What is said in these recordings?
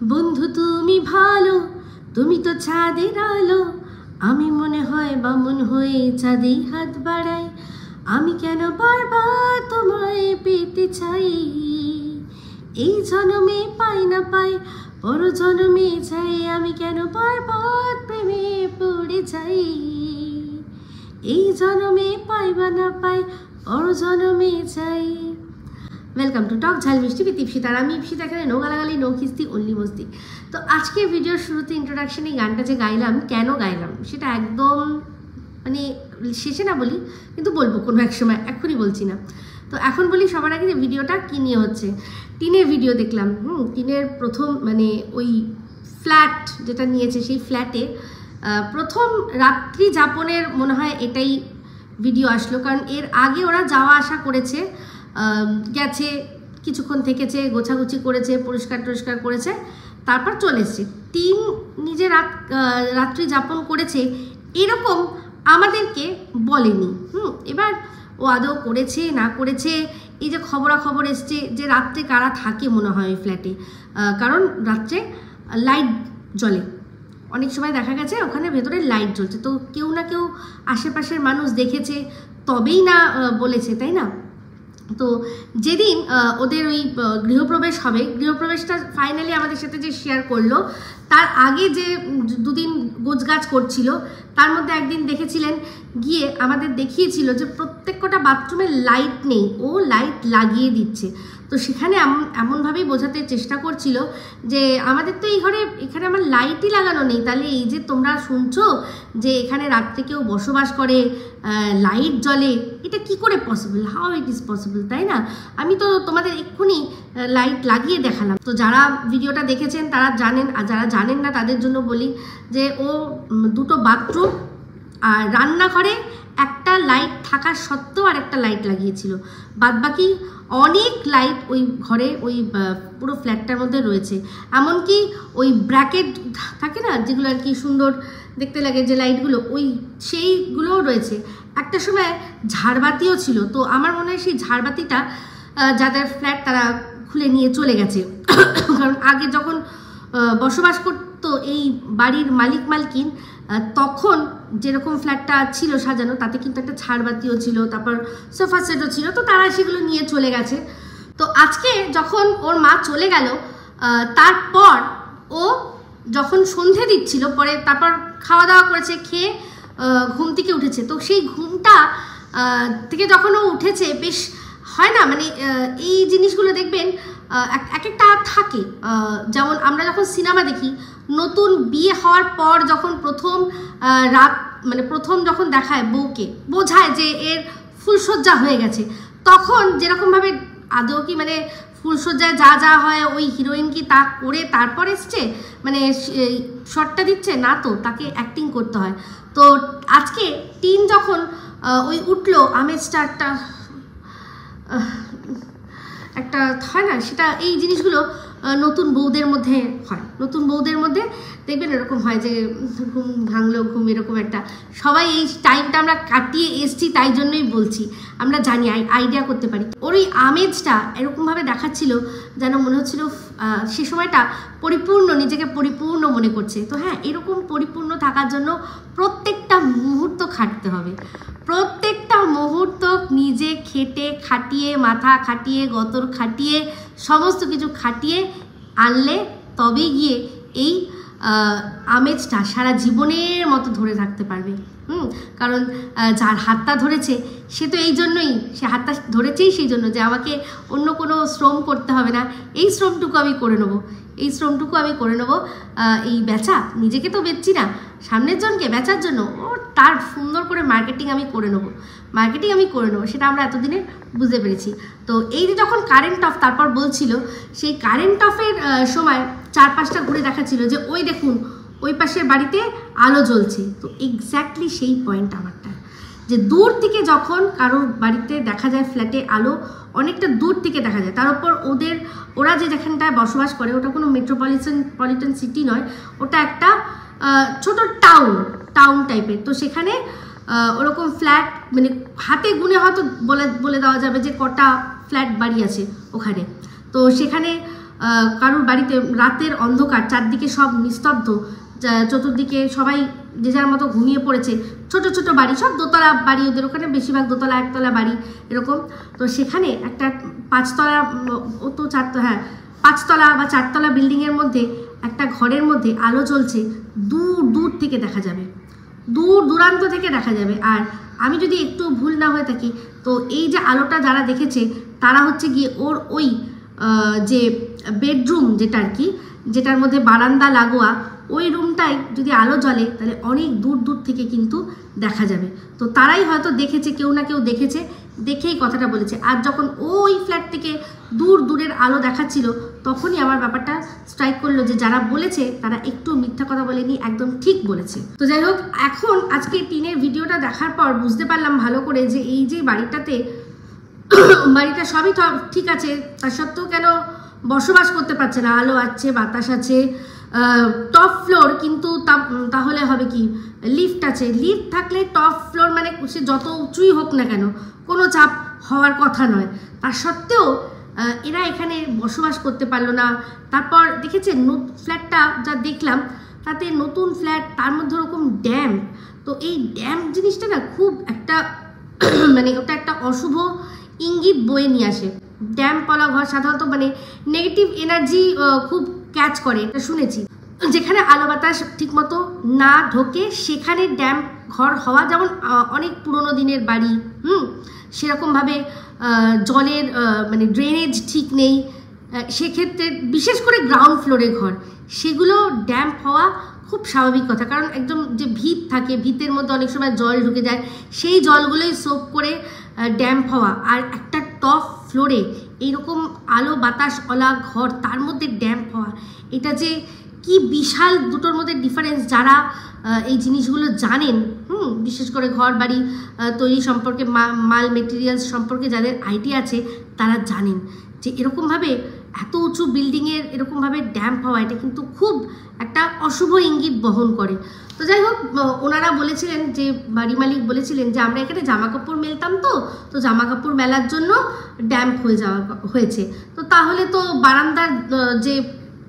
বন্ধু তুমি ভালো, তুমি তো চাঁদের আলো, আমি মনে হয় বামন হয়ে চাঁদে হাত বাড়াই। আমি কেন বারবার তোমায় পেতে চাই, এই জন্মে পাই না পাই পর জন্মে চাই। আমি কেন বারবার প্রেমে পড়ে যাই, এই জন্মে পাই বা না পাই পর জন্মে চাই। ওয়েলকাম টু টক ঝাল মিষ্টি উইথ ইপসিতা। আর আমি ইপসিতা, এখানে নো গালাগালি নো খিস্তি অনলি মস্তি। তো আজকে ভিডিওর শুরুতে ইন্ট্রোডাকশন এই গানটা যে গাইলাম, কেন গাইলাম সেটা একদম মানে শেষে না বলি, কিন্তু বলবো কোনো এক সময়, এক্ষুনি বলছি না। তো এখন বলি সবার আগে যে ভিডিওটা কী নিয়ে হচ্ছে। টিনের ভিডিও দেখলাম। টিনের প্রথম মানে ওই ফ্ল্যাট যেটা নিয়েছে, সেই ফ্ল্যাটে প্রথম রাত্রি যাপনের মনে হয় এটাই ভিডিও আসলো। কারণ এর আগে ওরা যাওয়া আসা করেছে, গেছে, কিছুক্ষণ থেকেছে, গোছাগুছি করেছে, পরিষ্কার টরিষ্কার করেছে, তারপর চলে এসছে। টিন নিজে রাত্রি যাপন করেছে এরকম আমাদেরকে বলেনি। এবার ও আদৌ করেছে না করেছে, এই যে খবরাখবর এসছে যে রাত্রে কারা থাকে মনে হয় ওই ফ্ল্যাটে, কারণ রাত্রে লাইট জ্বলে। অনেক সময় দেখা গেছে ওখানে ভেতরে লাইট জ্বলছে, তো কেউ না কেউ আশেপাশের মানুষ দেখেছে তবেই না বলেছে, তাই না? তো যেদিন ওদের ওই গৃহপ্রবেশ হবে, গৃহপ্রবেশটা ফাইনালি আমাদের সাথে যে শেয়ার করলো, তার আগে যে দুদিন গোছগাছ করছিল, তার মধ্যে একদিন দেখেছিলেন গিয়ে আমাদের দেখিয়েছিল যে প্রত্যেকটা বাথরুমে লাইট নেই, ও লাইট লাগিয়ে দিচ্ছে। তো সেখানে এমনভাবেই বোঝাতে চেষ্টা করছিল যে আমাদের তো এই ঘরে এখানে আমার লাইটই লাগানো নেই, তাহলে এই যে তোমরা শুনছো যে এখানে রাত্রে কেউ বসবাস করে, লাইট জ্বলে, এটা কি করে possible, how it is possible, তাই না? আমি তো তোমাদের এক্ষুনি লাইট লাগিয়ে দেখালাম। তো যারা ভিডিওটা দেখেছেন তারা জানেন, আর যারা জানেন না তাদের জন্য বলি যে ও দুটো বাথরুম আর রান্নাঘরে একটা লাইট থাকা সত্ত্বেও আর একটা লাইট লাগিয়েছিল, বাদবাকি অনেক লাইট ওই ঘরে ওই পুরো ফ্ল্যাটটার মধ্যে রয়েছে। এমনকি ওই ব্র্যাকেট থাকে না যেগুলো আর কি সুন্দর দেখতে লাগে যে লাইটগুলো, ওই সেইগুলোও রয়েছে। একটা সময় ঝাড়বাতিও ছিল, তো আমার মনে হয় সেই ঝাড়বাতিটা যাদের ফ্ল্যাট তারা খুলে নিয়ে চলে গেছে। কারণ আগে যখন বসবাস করতো এই বাড়ির মালিক মালকিন, তখন যেরকম ফ্ল্যাটটা ছিল সাজানো, তাতে কিন্তু একটা ঝাড়বাতিও ছিল, তারপর সোফা সেটও ছিল, তো তারা সেগুলো নিয়ে চলে গেছে। তো আজকে যখন ওর মা চলে গেল, তারপর ও যখন সন্ধে দিচ্ছিল, পরে তারপর খাওয়া দাওয়া করেছে, খেয়ে ঘুম থেকে উঠেছে। তো সেই ঘুমটা থেকে যখন ও উঠেছে, বেশ হয় না মানে এই জিনিসগুলো দেখবেন এক একটা থাকে। যেমন আমরা যখন সিনেমা দেখি, নতুন বিয়ে হওয়ার পর যখন প্রথম রাত মানে প্রথম যখন দেখায় বউকে, বোঝায় যে এর ফুলসজ্জা হয়ে গেছে, তখন যেরকমভাবে আদৌ কি মানে ফুলসজ্জায় যা যা হয় ওই হিরোইন কি তা করে তারপর এসছে মানে শটটা দিচ্ছে না, তো তাকে অ্যাক্টিং করতে হয়। তো আজকে টিন যখন ওই উঠলো, আমেজটা একটা হয় না, সেটা এই জিনিসগুলো নতুন বউদের মধ্যে হয়। নতুন বউদের মধ্যে দেখবেন এরকম হয় যে ঘুম ভাঙলো, ঘুম এরকম একটা, সবাই এই টাইমটা আমরা কাটিয়ে এসছি, তাই জন্যই বলছি, আমরা জানি, আইডিয়া করতে পারি। ওর ওই আমেজটা এরকমভাবে দেখাচ্ছিল যেন মনে হচ্ছিল সে সময়টা পরিপূর্ণ, নিজেকে পরিপূর্ণ মনে করছে। তো হ্যাঁ, এরকম পরিপূর্ণ থাকার জন্য প্রত্যেকটা মুহূর্ত খাটতে হবে, প্রত্যেকটা মুহূর্ত নিজে খেটে খাটিয়ে, মাথা খাটিয়ে, গতর খাটিয়ে, সমস্ত কিছু খাটিয়ে আনলে তবেই গিয়ে এই আমেজটা সারা জীবনের মতো ধরে থাকতে পারবে। কারণ যার হাতটা ধরেছে সে তো এই জন্যই, সে হাতটা ধরেছেই সেই জন্য যে আমাকে অন্য কোনো শ্রম করতে হবে না, এই শ্রমটুকু আমি করে নেবো, এই শ্রমটুকু আমি করে নেবো। এই বেচা, নিজেকে তো বেচছি না, সামনের জনকে বেচার জন্য ও তার সুন্দর করে মার্কেটিং আমি করে নেবো, সেটা আমরা এতদিনে বুঝতে পেরেছি। তো এই যে যখন কারেন্ট অফ তারপর বলছিল, সেই কারেন্ট অফের সময় চারপাশটা ঘুরে দেখাচ্ছিল যে ওই দেখুন ওই পাশের বাড়িতে আলো জ্বলছে। তো এক্স্যাক্টলি সেই পয়েন্ট আমারটা, যে দূর থেকে যখন কারোর বাড়িতে দেখা যায় ফ্ল্যাটে আলো, অনেকটা দূর থেকে দেখা যায়, তার উপর ওরা যে যেখানটায় বসবাস করে ওটা কোনো মেট্রোপলিটন সিটি নয়, ওটা একটা ছোট টাউন টাইপের। তো সেখানে ওরকম ফ্ল্যাট মানে হাতে গুনে হয়তো বলে দেওয়া যাবে যে কটা ফ্ল্যাট বাড়ি আছে ওখানে। তো সেখানে কারোর বাড়িতে রাতের অন্ধকার, চারদিকে সব নিস্তব্ধ, চতুর্দিকে সবাই যে যার মতো ঘুমিয়ে পড়েছে, ছোট ছোট বাড়ি, সব দোতলা বাড়ি, ওদের ওখানে বেশিরভাগ দোতলা একতলা বাড়ি এরকম। তো সেখানে একটা 5তলা, ও তো 5তলা বা 4তলা বিল্ডিংয়ের মধ্যে একটা ঘরের মধ্যে আলো জ্বলছে, দূর দূর থেকে দেখা যাবে, দূর দূরান্ত থেকে দেখা যাবে। আর আমি যদি একটু ভুল না হয়ে থাকি, তো এই যে আলোটা যারা দেখেছে তারা হচ্ছে গিয়ে ওর ওই যে বেডরুম যেটা আর কি, যেটার মধ্যে বারান্দা লাগোয়া, ওই রুমটায় যদি আলো জ্বলে তাহলে অনেক দূর দূর থেকে কিন্তু দেখা যাবে। তো তারাই হয়তো দেখেছে, কেউ না কেউ দেখেছে, দেখেই কথাটা বলেছে। আর যখন ওই ফ্ল্যাট থেকে দূর দূরের আলো দেখাচ্ছিল, তখনই আমার ব্যাপারটা স্ট্রাইক করলো যে যারা বলেছে তারা একটু মিথ্যা কথা বলেনি, একদম ঠিক বলেছে। তো যাই হোক, এখন আজকে টিনের ভিডিওটা দেখার পর বুঝতে পারলাম ভালো করে যে এই যে বাড়িটাতে, বাড়িটা সবই ঠিক আছে, তার সত্ত্বেও কেন বসবাস করতে পারছে না। আলো আছে, বাতাস আছে, টপ ফ্লোর, কিন্তু তাহলে হবে কি, লিফট আছে। লিফট থাকলে টপ ফ্লোর মানে সে যত উঁচুই হোক না কেন কোনো চাপ হওয়ার কথা নয়, তার সত্ত্বেও এরা এখানে বসবাস করতে পারলো না। তারপর দেখেছেন ফ্ল্যাটটা যা দেখলাম, তাতে নতুন ফ্ল্যাট, তার মধ্যে ওরকম ড্যাম। তো এই ড্যাম জিনিসটা না খুব একটা মানে ওটা একটা অশুভ ইঙ্গিত বয়ে নিয়ে আসে। ড্যাম পলা ঘর সাধারণত মানে নেগেটিভ এনার্জি খুব ক্যাচ করে, এটা শুনেছি। যেখানে আলো বাতাস ঠিকমতো না ঢোকে সেখানে ড্যাম ঘর হওয়া, যেমন অনেক পুরনো দিনের বাড়ি, সেরকমভাবে জলের মানে ড্রেনেজ ঠিক নেই, সেক্ষেত্রে বিশেষ করে গ্রাউন্ড ফ্লোরে ঘর, সেগুলো ড্যাম্প হওয়া খুব স্বাভাবিক কথা। কারণ একদম যে ভিত থাকে, ভিতের মধ্যে অনেক সময় জল ঢুকে যায়, সেই জলগুলোই সোপ করে ড্যাম্প হওয়া। আর একটা টপ ফ্লোরে এইরকম আলো বাতাস ওলা ঘর, তার মধ্যে ড্যাম্প হওয়া, এটা যে কি বিশাল দুটোর মধ্যে ডিফারেন্স। যারা এই জিনিসগুলো জানেন, বিশেষ করে ঘর বাড়ি তৈরি সম্পর্কে, মাল মেটেরিয়ালস সম্পর্কে যাদের আইডিয়া আছে, তারা জানেন যে এরকমভাবে এত উঁচু বিল্ডিংয়ের এরকমভাবে ড্যাম্প হওয়া, এটা কিন্তু খুব একটা অশুভ ইঙ্গিত বহন করে। তো যাই হোক, ওনারা বলেছিলেন, যে বাড়ি মালিক বলেছিলেন যে আমরা এখানে জামা কাপড় মেলতাম, তো জামা কাপড় মেলার জন্য ড্যাম্প হয়েছে। তো তাহলে তো বারান্দার যে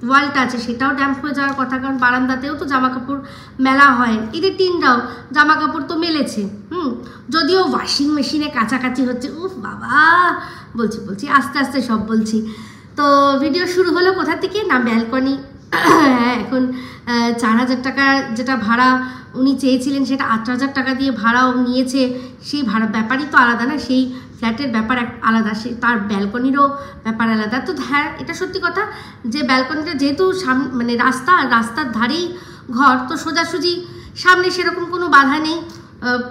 ওয়ালটা আছে সেটাও ড্যাম্প হয়ে যাওয়ার কথা, কারণ বারান্দাতেও তো জামা কাপড় মেলা হয়, এদের টিনরাও জামা কাপড় তো মেলেছে। যদিও ওয়াশিং মেশিনে কাছাকাছি হচ্ছে, উফ বাবা, বলছি আস্তে আস্তে সব বলছি। তো ভিডিও শুরু হলো কোথা থেকে না, ব্যালকনি। হ্যাঁ, এখন 4000 টাকা যেটা ভাড়া উনি চেয়েছিলেন, সেটা 8000 টাকা দিয়ে ভাড়াও নিয়েছে। সেই ভাড়া ব্যাপারই তো আলাদা না, সেই ফ্ল্যাটের ব্যাপার আলাদা, সে তার ব্যালকনিরও ব্যাপার আলাদা। তো হ্যাঁ, এটা সত্যি কথা যে ব্যালকনিটা যেহেতু মানে রাস্তার ধারেই ঘর, তো সোজাসুজি সামনে সেরকম কোনো বাধা নেই,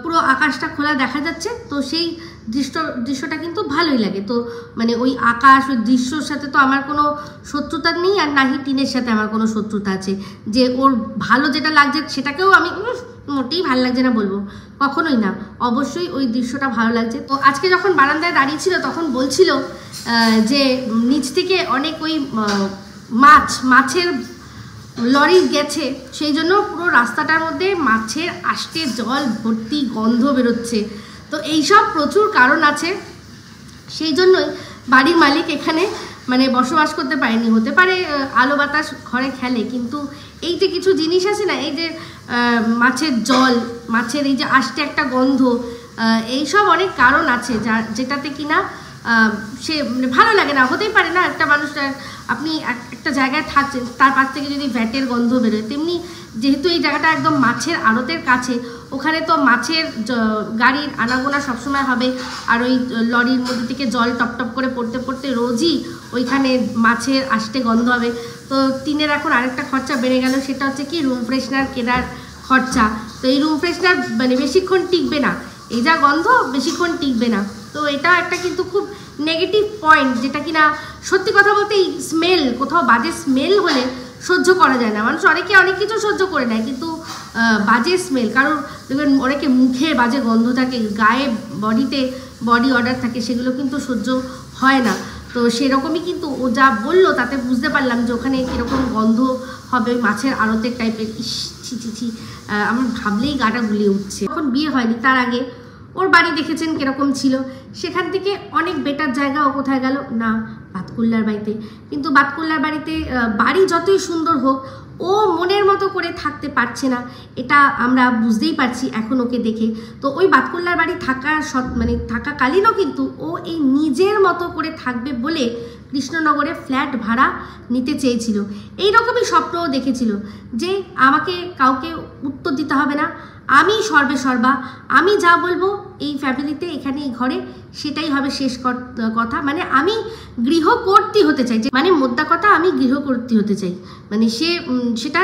পুরো আকাশটা খোলা দেখা যাচ্ছে। তো সেই দৃশ্যটা কিন্তু ভালোই লাগে। তো মানে ওই আকাশ, ওই দৃশ্যর সাথে তো আমার কোনো শত্রুতা নেই, আর নাহি টিনের সাথে আমার কোনো শত্রুতা আছে যে ওর ভালো যেটা লাগছে সেটাকেও আমি মোটেই ভালো লাগছে না বলবো, কখনোই না। অবশ্যই ওই দৃশ্যটা ভালো লাগছে। তো আজকে যখন বারান্দায় দাঁড়িয়ে ছিল, তখন বলছিল যে নিচ থেকে অনেক ওই মাছের লরি গেছে, সেই জন্য পুরো রাস্তাটার মধ্যে মাছের আষ্টে জল ভর্তি, গন্ধ বেরোচ্ছে। তো এইসব প্রচুর কারণ আছে, সেই জন্যই বাড়ির মালিক এখানে মানে বসবাস করতে পারেনি। হতে পারে আলো বাতাস ঘরে খেলে, কিন্তু এই যে কিছু জিনিস আছে না, এই যে মাছের জল, মাছের এই যে আষ্টে একটা গন্ধ, এইসব অনেক কারণ আছে যেটাতে কিনা সে মানে ভালো লাগে না। হতেই পারে না, একটা মানুষ, আপনি একটা জায়গায় থাকছেন, তার পাশ থেকে যদি ভ্যাটের গন্ধ বেরোয়, তেমনি যেহেতু এই জায়গাটা একদম মাছের আড়তের কাছে, ওখানে তো মাছের গাড়ির আনাগোনা সবসময় হবে, আর ওই লরির মধ্যে থেকে জল টপটপ করে পড়তে পড়তে রোজই ওইখানে মাছের আষ্টে গন্ধ হবে। তো টিনের এখন আরেকটা খরচা বেড়ে গেল, সেটা হচ্ছে কি রুম ফ্রেশনার কেনার খরচা। তো এই রুম ফ্রেশনার মানে বেশিক্ষণ টিকবে না, এই যা গন্ধ বেশিক্ষণ টিকবে না। তো এটা একটা কিন্তু খুব নেগেটিভ পয়েন্ট, যেটা কিনা সত্যি কথা বলতে এই স্মেল, কোথাও বাজে স্মেল হলে সহ্য করা যায় না। মানুষ অনেকে অনেক কিছু সহ্য করে নেয়, কিন্তু বাজে স্মেল, কারণ দেখবেন অনেকে মুখে বাজে গন্ধ থাকে, গায়ে বডি অর্ডার থাকে, সেগুলো কিন্তু সহ্য হয় না। তো সেরকমই কিন্তু ও যা বললো তাতে বুঝতে পারলাম যে ওখানে কীরকম গন্ধ হবে, মাছের আড়তের টাইপের। ছি আমার ভাবলেই গাটা গুলিয়ে উঠছে। যখন বিয়ে হয়নি তার আগে ওর বাড়ি দেখেছেন কীরকম ছিল, সেখান থেকে অনেক বেটার জায়গা ও কোথায় গেল না বাতকুল্লার বাড়িতে। কিন্তু বাতকুল্লার বাড়িতে বাড়ি যতই সুন্দর হোক ও মনের মতো করে থাকতে পারছে না, এটা আমরা বুঝতেই পারছি এখন ওকে দেখে। তো ওই বাতকুল্লার বাড়ি থাকাকালীনও কিন্তু ও এই নিজের মতো করে থাকবে বলে কৃষ্ণনগরে ফ্ল্যাট ভাড়া নিতে চেয়েছিল। এই রকমই স্বপ্নও দেখেছিল যে আমাকে কাউকে উত্তর দিতে হবে না, আমি সর্বে সর্বা, আমি যা বলবো এই ফ্যামিলিতে এখানে এই ঘরে সেটাই হবে শেষ কথা। মানে আমি গৃহকর্ত্রী হতে চাই, মানে মোদ্দা কথা আমি গৃহকর্ত্রী হতে চাই। মানে সেটা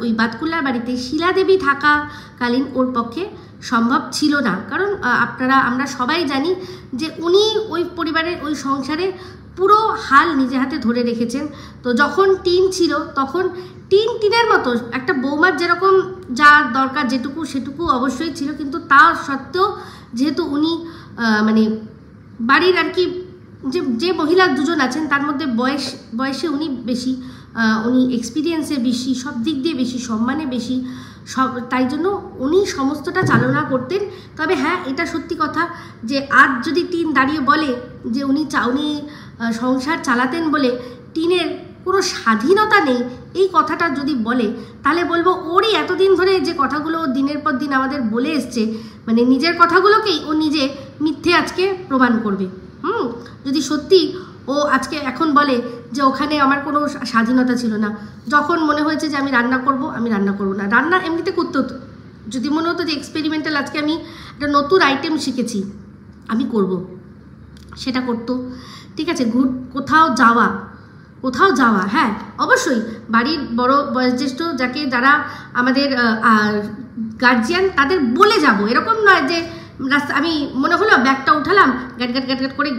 ওই বাতকুল্লার বাড়িতে শিলাদেবী থাকাকালীন ওর পক্ষে সম্ভব ছিল না। কারণ আমরা সবাই জানি যে উনি ওই পরিবারের ওই সংসারে পুরো হাল নিজে হাতে ধরে রেখেছেন। তো যখন টিন ছিল তখন টিনের মতো একটা বৌমার যেরকম যা দরকার যেটুকু সেটুকু অবশ্যই ছিল, কিন্তু তা সত্ত্বেও যেহেতু উনি মানে বাড়ির আর কি যে মহিলা দুজন আছেন তার মধ্যে বয়সে উনি বেশি, উনি এক্সপিরিয়েন্সে বেশি, সব দিক দিয়ে বেশি, সম্মানে বেশি, তাই জন্য উনি সমস্তটা চালনা করতেন। তবে হ্যাঁ, এটা সত্যি কথা যে আজ যদি টিন দাঁড়িয়ে বলে যে উনি সংসার চালাতেন বলে টিনের কোনো স্বাধীনতা নেই, এই কথাটা যদি বলে তাহলে বলবো ওরই এতদিন ধরে যে কথাগুলো দিনের পর দিন আমাদের বলে এসছে, মানে নিজের কথাগুলোকেই ও নিজে মিথ্যে আজকে প্রমাণ করবে। যদি সত্যি ও আজকে এখন বলে যে ওখানে আমার কোনো স্বাধীনতা ছিল না, যখন মনে হয়েছে যে আমি রান্না করব না, রান্না এমনিতে করতে হতো, যদি মনে হতো যে এক্সপেরিমেন্টাল আজকে আমি একটা নতুন আইটেম শিখেছি আমি করব, সেটা করতো। ঠিক আছে, কোথাও যাওয়া হ্যাঁ অবশ্যই বাড়ির বড় বয়োজ্যেষ্ঠ যারা আমাদের গার্জিয়ান তাদের বলে যাব, এরকম নয় যে রাস্তা আমি মনে হলো ব্যাগটা উঠালাম গ্যাট করে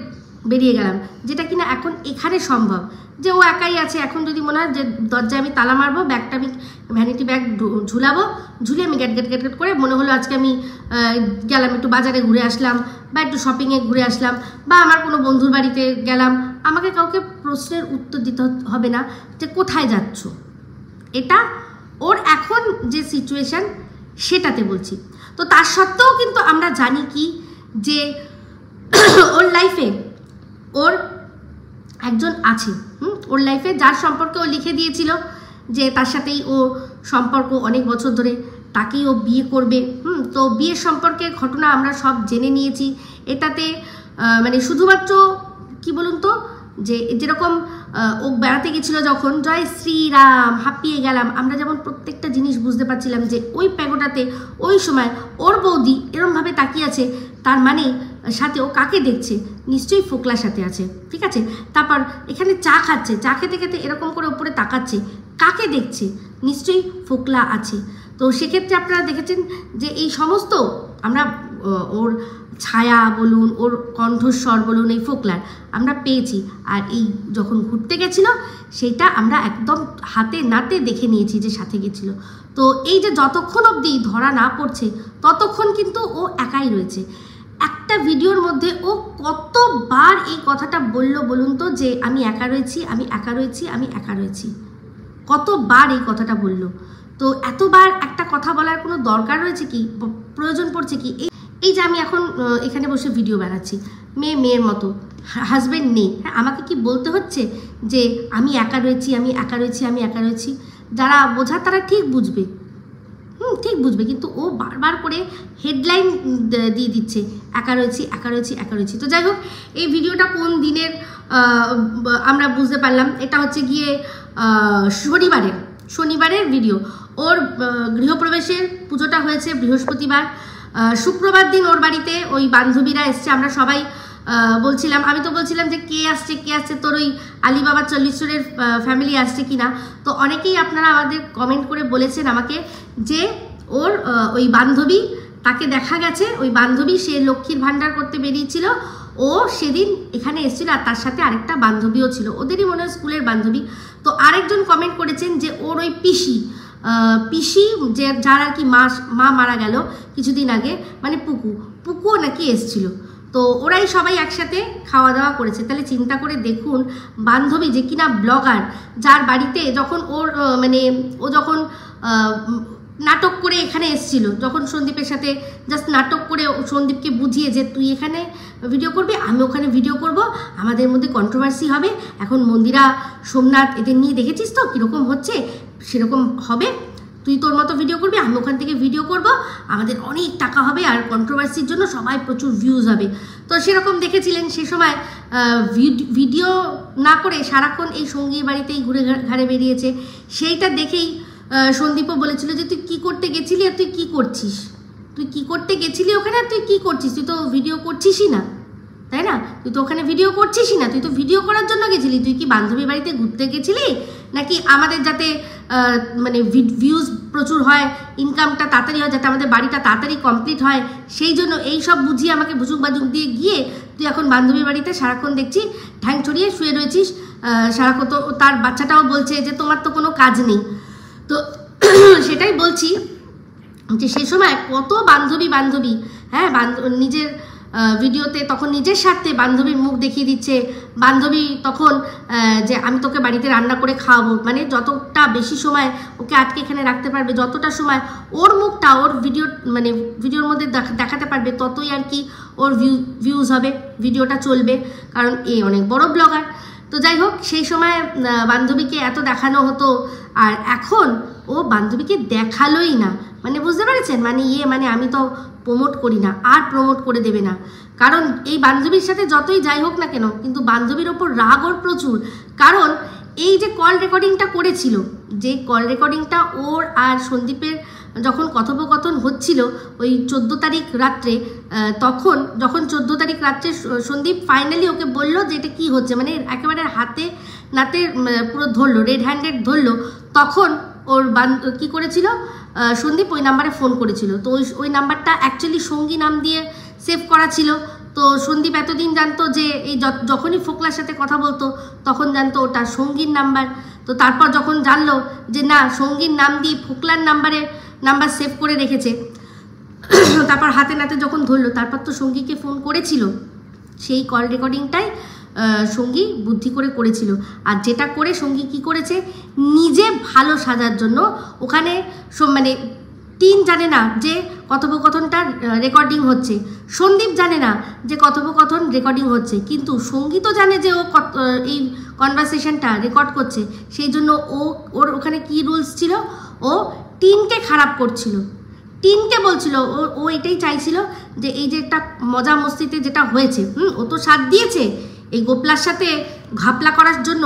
বেরিয়ে গেলাম, যেটা কিনা এখন এখানে সম্ভব। যে ও একাই আছে, এখন যদি মনে হয় যে দরজায় আমি তালা মারবো, ব্যাগটা আমি ভ্যানিটি ব্যাগ ঝুলে আমি গ্যাট করে মনে হলো আজকে আমি গেলাম একটু বাজারে ঘুরে আসলাম বা একটু শপিংয়ে ঘুরে আসলাম বা আমার কোনো বন্ধুর বাড়িতে গেলাম, আমাকে কাউকে প্রশ্নের উত্তর দিতে হবে না যে কোথায় যাচ্ছ। এটা ওর এখন যে সিচুয়েশান সেটাতে বলছি। তো তার সত্ত্বেও কিন্তু আমরা জানি কি যে ওর লাইফে ওর একজন আছে, ওর লাইফে যার সম্পর্কে ও লিখে দিয়েছিল যে তার সাথেই ও সম্পর্ক অনেক বছর ধরে, তাকেই ও বিয়ে করবে। তো বিয়ের সম্পর্কে ঘটনা আমরা সব জেনে নিয়েছি। এটাতে মানে শুধুমাত্র কি বলুন তো, যে যেরকম ও বেড়াতে গেছিলো যখন জয় শ্রীরাম হাঁপিয়ে গেলাম, আমরা যেমন প্রত্যেকটা জিনিস বুঝতে পারছিলাম যে ওই প্যাগোটাতে ওই সময় ওর বৌদি এরমভাবে তাকিয়ে আছে, তার মানে সাথে ও কাকে দেখছে, নিশ্চয়ই ফোকলার সাথে আছে। ঠিক আছে, তারপর এখানে চা খাচ্ছে, চা খেতে খেতে এরকম করে উপরে তাকাচ্ছে, কাকে দেখছে, নিশ্চয়ই ফোকলা আছে। তো সেক্ষেত্রে আপনারা দেখেছেন যে এই সমস্ত আমরা ওর ছায়া বলুন, ওর কণ্ঠস্বর বলুন, এই ফোকলার আমরা পেয়েছি। আর এই যখন ঘুরতে গেছিলো সেইটা আমরা একদম হাতে নাতে দেখে নিয়েছি যে সাথে গেছিলো। তো এই যে যতক্ষণ অবধি ধরা না পড়ছে ততক্ষণ কিন্তু ও একাই রয়েছে। একটা ভিডিওর মধ্যে ও কতবার এই কথাটা বলল বলুন তো, যে আমি একা রয়েছি, কতবার এই কথাটা বলল। তো এতবার একটা কথা বলার কোনো দরকার রয়েছে কি, প্রয়োজন পড়ছে কি? এই যে আমি এখন এখানে বসে ভিডিও বানাচ্ছি, মেয়ের মতো, হাজব্যান্ড নেই, হ্যাঁ আমাকে কি বলতে হচ্ছে যে আমি একা রয়েছি? যারা বোঝার তারা ঠিক বুঝবে, কিন্তু ও বারবার করে হেডলাইন দিয়ে দিচ্ছে একা রয়েছি। তো যাই হোক, এই ভিডিওটা কোন দিনের আমরা বুঝতে পারলাম, এটা হচ্ছে গিয়ে শনিবারের ভিডিও। ওর গৃহপ্রবেশের পুজোটা হয়েছে বৃহস্পতিবার, শুক্রবার দিন ওর বাড়িতে ওই বান্ধবীরা এসছে। আমরা সবাই বলছিলাম, আমি তো বলছিলাম যে কে আসছে তোর ওই আলিবাবা 40 ফ্যামিলি আসছে কিনা। তো অনেকেই আপনারা আমাদের কমেন্ট করে বলেছেন আমাকে যে ওর ওই বান্ধবী, তাকে দেখা গেছে, ওই বান্ধবী সে লক্ষ্মীর ভাণ্ডার করতে বেরিয়েছিল, ও সেদিন এখানে এসেছিল আর তার সাথে আরেকটা বান্ধবীও ছিল, ওদেরই মনে হয় স্কুলের বান্ধবী। তো আরেকজন কমেন্ট করেছেন যে ওর ওই পিসি যে যার আর কি মা মারা গেল কিছুদিন আগে, মানে পুকুও নাকি এসছিল। তো ওরাই সবাই একসাথে খাওয়া দাওয়া করেছে। তাহলে চিন্তা করে দেখুন, বান্ধবী যে কিনা ব্লগার, যার বাড়িতে যখন ওর মানে ও যখন নাটক করে এখানে এসেছিল, যখন সন্দীপের সাথে জাস্ট নাটক করে সন্দীপকে বুঝিয়ে যে তুই এখানে ভিডিও করবি, আমি ওখানে ভিডিও করব, আমাদের মধ্যে কন্ট্রোভার্সি হবে, এখন মন্দিরা সোমনাথ এদের নিয়ে দেখেছিস তো কীরকম হচ্ছে, সেরকম হবে, তুই তোর মতো ভিডিও করবি, আমি ওখান থেকে ভিডিও করব, আমাদের অনেক টাকা হবে আর কন্ট্রোভার্সির জন্য সবাই প্রচুর ভিউজ হবে। তো সেরকম দেখেছিলেন সে সময় ভিডিও না করে সারাক্ষণ এই সঙ্গীর বাড়িতেই ঘুরে ঘাড়ে বেরিয়েছে। সেইটা দেখেই সন্দীপও বলেছিল যে তুই কী করতে গেছিলি আর তুই কী করছিস, তুই কী করতে গেছিলি ওখানে আর তুই কী করছিস, তুই তো ভিডিও করছিসই না, তাই না, তুই তো ওখানে ভিডিও করছিসই না, তুই তো ভিডিও করার জন্য গেছিলি, তুই কি বান্ধবীর বাড়িতে ঘুরতে গেছিলি নাকি আমাদের যাতে মানে ভিউজ প্রচুর হয়, ইনকামটা তাড়াতাড়ি হয়, যাতে আমাদের বাড়িটা তাড়াতাড়ি কমপ্লিট হয়, সেই জন্য এই সব বুঝিয়ে আমাকে ভুজুক বাজুক দিয়ে গিয়ে তুই এখন বান্ধবীর বাড়িতে সারাক্ষণ দেখছি ঠ্যাং ছড়িয়ে শুয়ে রয়েছিস, সারাক্ষণ তো তার বাচ্চাটাও বলছে যে তোমার তো কোনো কাজ নেই। তো সেটাই বলছি যে সেই সময় কত বান্ধবী হ্যাঁ নিজের ভিডিওতে তখন নিজের স্বার্থে বান্ধবীর মুখ দেখিয়ে দিচ্ছে, বান্ধবী তখন যে আমি তোকে বাড়িতে রান্না করে খাওয়াবো, মানে যতটা বেশি সময় ওকে আটকে এখানে রাখতে পারবে, যতটা সময় ওর মুখটা ওর ভিডিওর মধ্যে দেখাতে পারবে, ততই আর কি ওর ভিউজ হবে, ভিডিওটা চলবে, কারণ এ অনেক বড় ব্লগার। তো যাই হোক, সেই সময় বান্ধবীকে এত দেখানো হতো, আর এখন ও বান্ধবীকে দেখালোই না, মানে বুঝতে পেরেছেন, মানে আমি তো প্রমোট করি না, আর প্রমোট করে দেবে না, কারণ এই বান্ধবীর সাথে যতই যাই হোক না কেন, কিন্তু বান্ধবীর ওপর রাগ ওর প্রচুর, কারণ এই যে কল রেকর্ডিংটা করেছিল, যে কল রেকর্ডিংটা ওর আর সন্দীপের যখন কথোপকথন হচ্ছিল ওই 14 তারিখ রাত্রে, তখন যখন 14 তারিখ রাত্রে সন্দীপ ফাইনালি ওকে বলল যে এটা কী হচ্ছে, মানে একেবারে হাতে নাতে পুরো ধরলো, রেড হ্যান্ডেড ধরলো, তখন ওর কী করেছিল, সন্দীপ ওই নাম্বারে ফোন করেছিল। তো ওই নাম্বারটা অ্যাকচুয়ালি সঙ্গী নাম দিয়ে সেভ করা ছিল। তো সন্দীপ এতদিন জানতো যে এই যখনই ফোকলার সাথে কথা বলতো তখন জানতো ওটা সঙ্গীর নাম্বার। তো তারপর যখন জানলো যে না, সঙ্গীর নাম দিয়ে ফোকলার নাম্বার সেভ করে রেখেছে, তারপর হাতে নাতে যখন ধরলো, তারপর তো সঙ্গীকে ফোন করেছিল, সেই কল রেকর্ডিংটাই সঙ্গী বুদ্ধি করে করেছিল। আর যেটা করে সঙ্গী কি করেছে, নিজে ভালো সাজার জন্য ওখানে মানে টিন জানে না যে কথোপকথনটা রেকর্ডিং হচ্ছে, সন্দীপ জানে না যে কথোপকথন রেকর্ডিং হচ্ছে, কিন্তু সঙ্গী তো জানে যে ও এই কনভারসেশনটা রেকর্ড করছে, সেই জন্য ওর ওখানে কি রুলস ছিল, ও টিনকে খারাপ করছিল, টিনকে বলছিল ও এটাই চাইছিল যে এই যে একটা মজা মস্তিতে যেটা হয়েছে, ও তো সাথ দিয়েছে এই গোপলার সাথে ঘাপলা করার জন্য,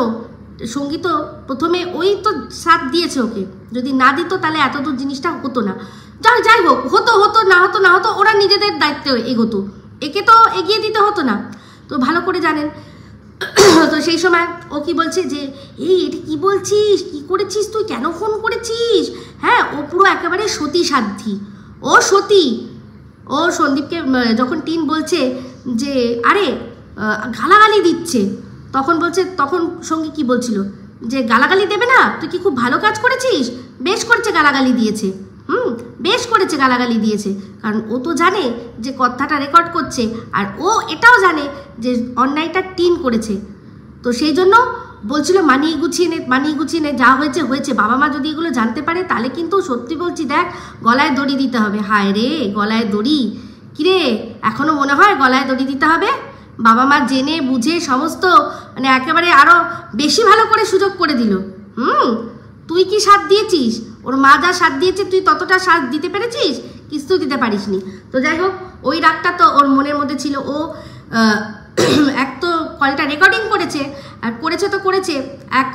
সঙ্গী তো প্রথমে ওই তো সাথ দিয়েছে, ওকে যদি না দিত তাহলে এতদূর জিনিসটা হতো না। যাই হোক, হতো না হতো ওরা নিজেদের দায়িত্বে এগোতো, একে তো এগিয়ে দিতে হতো না। তো ভালো করে জানেন। তো সেই সময় ও কি বলছে যে এটা কি বলছিস, কি করেছিস তুই, কেন ফোন করেছিস, হ্যাঁ ও পুরো একেবারে সতী সাধ্যী, ও সতী। ও সন্দীপকে যখন টিন বলছে যে আরে গালাগালি দিচ্ছে, তখন সঙ্গী কি বলছিল যে গালাগালি দেবে না, তুই কি খুব ভালো কাজ করেছিস, বেশ করেছে গালাগালি দিয়েছে, বেশ করেছে গালাগালি দিয়েছে, কারণ ও তো জানে যে কথাটা রেকর্ড করছে, আর ও এটাও জানে যে অন্যায়টা টিন করেছে। তো সেই জন্য বলছিল মানিয়ে গুছিয়ে নে, যা হয়েছে, বাবা মা যদি এগুলো জানতে পারে তাহলে কিন্তু সত্যি বলছি দেখ গলায় দড়ি দিতে হবে। হায় রে, গলায় দড়ি, কিরে এখনো মনে হয় গলায় দড়ি দিতে হবে? বাবা মা জেনে বুঝে সমস্ত মানে একেবারে আরো বেশি ভালো করে সুযোগ করে দিল। তুই কি সাথ দিয়েছিস? ওর মা যা সাথ দিয়েছে তুই ততটা সাথ দিতে পেরেছিস? কিছু দিতে পারিসনি। তো যাই হোক, ওই রাগটা তো ওর মনের মধ্যে ছিল। ও এক তো কলটা রেকর্ডিং করেছে, আর করেছে এক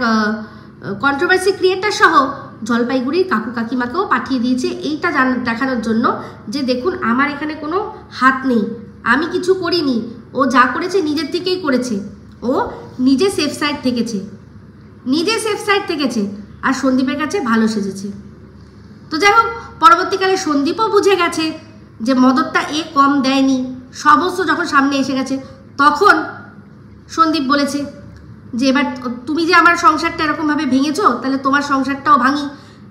কন্ট্রোভার্সি ক্রিয়েটার সহ জলপাইগুড়ির কাকু কাকিমাকেও পাঠিয়ে দিয়েছে এইটা দেখানোর জন্য যে দেখুন আমার এখানে কোনো হাত নেই, আমি কিছু করিনি, ও যা করেছে নিজের থেকেই করেছে, ও নিজে সেফ সাইড থেকেছে, আর সন্দীপের কাছে ভালো সেজেছে। তো যাই হোক, পরবর্তীকালে সন্দীপও বুঝে গেছে যে মদতটা কম দেয়নি। সমস্ত যখন সামনে এসে গেছে তখন সন্দীপ বলেছে যে এবার তুমি যে আমার সংসারটা এরকমভাবে ভেঙেছো, তাহলে তোমার সংসারটাও ভাঙি,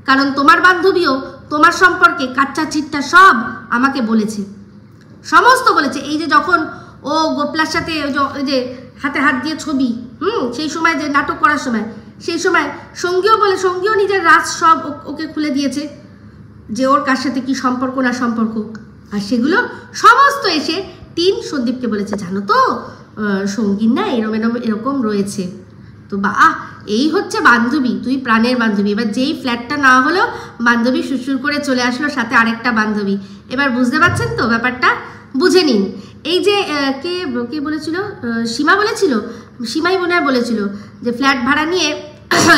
কারণ তোমার বান্ধবীও তোমার সম্পর্কে কাচ্চা চিট্টা সব আমাকে বলেছে, সমস্ত বলেছে। এই যে যখন ও গোপলার সাথে ওই যে হাতে হাত দিয়ে ছবি, সেই সময় যে নাটক করার সময়, সেই সময় সঙ্গীও নিজের রাজ সব ওকে খুলে দিয়েছে যে ওর কার সাথে কি সম্পর্ক না সম্পর্ক, আর সেগুলো সমস্ত এসে টিন সন্দীপকে বলেছে, জানো তো সঙ্গীর না এরকম রয়েছে। তো এই হচ্ছে বান্ধবী, তুই প্রাণের বান্ধবী। এবার যেই ফ্ল্যাটটা না হলো বান্ধবী সুসুর করে চলে আসলো সাথে আরেকটা বান্ধবী। এবার বুঝতে পারছেন তো ব্যাপারটা, বুঝে নিন। এই যে কে বলেছিল, সীমা বলেছিল, সীমাই মনে হয় বলেছিল যে ফ্ল্যাট ভাড়া নিয়ে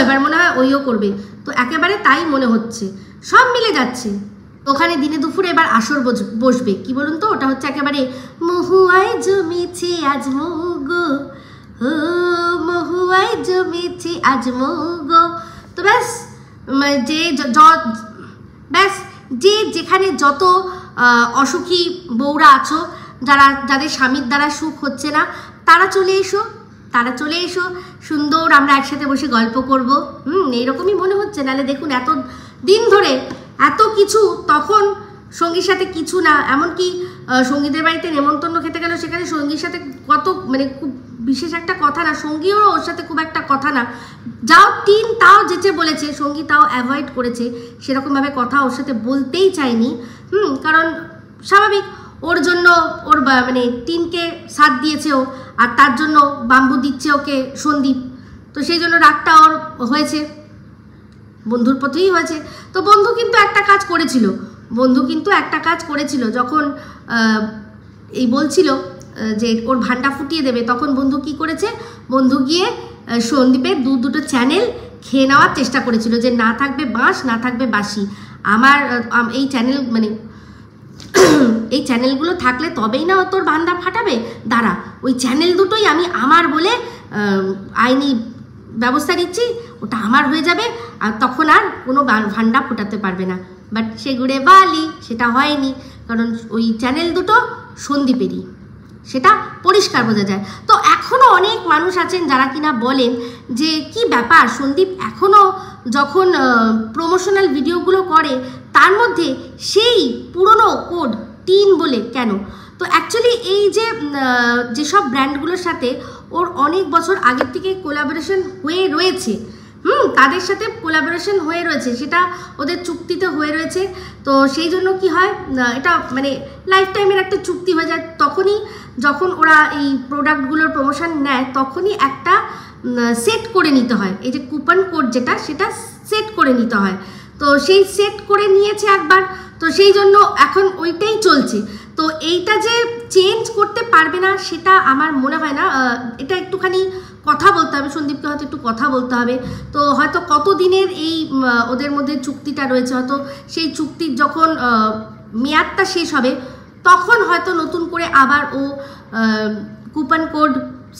এবার মনে হয় ওইও করবে। তো একেবারে তাই মনে হচ্ছে, সব মিলে যাচ্ছে। ওখানে দিনে দুপুরে এবার আসর বসবে, কি বলুন তো, ওটা হচ্ছে একেবারে মহুয়ায় জমেছে আজ মগো, ও মহুয়ায় জমেছে আজ মগো। তো ব্যাস যে যেখানে যত অসুখী বউরা আছো, যাদের স্বামীর দ্বারা সুখ হচ্ছে না, তারা চলে এসো, সুন্দর আমরা একসাথে বসে গল্প করব। এইরকমই মনে হচ্ছে। নাহলে দেখুন এত দিন ধরে এত কিছু, তখন সঙ্গীর সাথে কিছু না, এমনকি সঙ্গীদের বাড়িতে নেমন্তন্ন খেতে গেল, সেখানে সঙ্গীর সাথে কত মানে খুব বিশেষ একটা কথা না, সঙ্গীও ওর সাথে খুব একটা কথা না, যাও টিন তাও যেচে বলেছে, সঙ্গী তাও অ্যাভয়েড করেছে, সেরকমভাবে কথা ওর সাথে বলতেই চায়নি। কারণ স্বাভাবিক, ওর জন্য ওর মানে টিনকে সাথ দিয়েছে ও, আর তার জন্য বাম্বু দিচ্ছে ওকে সন্দীপ, তো সেই জন্য রাগটা ওর হয়েছে, বন্ধুর প্রতিই হয়েছে। তো বন্ধু কিন্তু একটা কাজ করেছিল, যখন এই বলছিল যে ওর ভান্ডা ফুটিয়ে দেবে, তখন বন্ধু কি করেছে, বন্ধু গিয়ে সন্দীপের দুটো চ্যানেল খেয়ে নেওয়ার চেষ্টা করেছিল, যে না থাকবে বাঁশ না থাকবে বাঁশি, আমার এই চ্যানেল মানে এই চ্যানেলগুলো থাকলে তবেই না তোর ভান্ডা ফাটাবে, দাঁড়া ওই চ্যানেল দুটোই আমি আমার বলে আইনি ব্যবস্থা নিচ্ছি, ওটা আমার হয়ে যাবে, আর তখন আর কোনো ভান্ডা ফোটাতে পারবে না। বাট সে ঘুরে বালি, সেটা হয়নি, কারণ ওই চ্যানেল দুটো সন্দীপেরই, সেটা পরিষ্কার বোঝা যায়। তো এখনও অনেক মানুষ আছেন যারা কিনা বলেন যে কি ব্যাপার, সন্দীপ এখনও যখন প্রমোশনাল ভিডিওগুলো করে তার মধ্যে সেই পুরনো কোড টিন বলে কেন। তো অ্যাকচুয়ালি এই যেসব ব্র্যান্ডগুলোর সাথে ওর অনেক বছর আগের থেকে কোলাবোরেশন হয়ে রয়েছে, তাদের সাথে কোলাবোরেশন হয়ে রয়েছে, সেটা ওদের চুক্তিতে হয়ে রয়েছে। তো সেই জন্য কি হয়, এটা মানে লাইফ টাইমের একটা চুক্তি হয়ে যায়। তখনই যখন ওরা এই প্রোডাক্টগুলোর প্রমোশন নেয়, তখনই একটা সেট করে নিতে হয়, এই যে কুপন কোড যেটা, সেটা সেট করে নিতে হয়। তো সেই সেট করে নিয়েছে একবার, তো সেই জন্য এখন ওইটাই চলছে। তো এইটা যে চেঞ্জ করতে পারবে না সেটা আমার মনে হয় না, এটা একটুখানি কথা বলতে হবে, সন্দীপকে হয়তো একটু কথা বলতে হবে। তো হয়তো কতদিনের এই ওদের মধ্যে চুক্তিটা রয়েছে, হয়তো সেই চুক্তির যখন মেয়াদটা শেষ হবে তখন হয়তো নতুন করে আবার ও কুপন কোড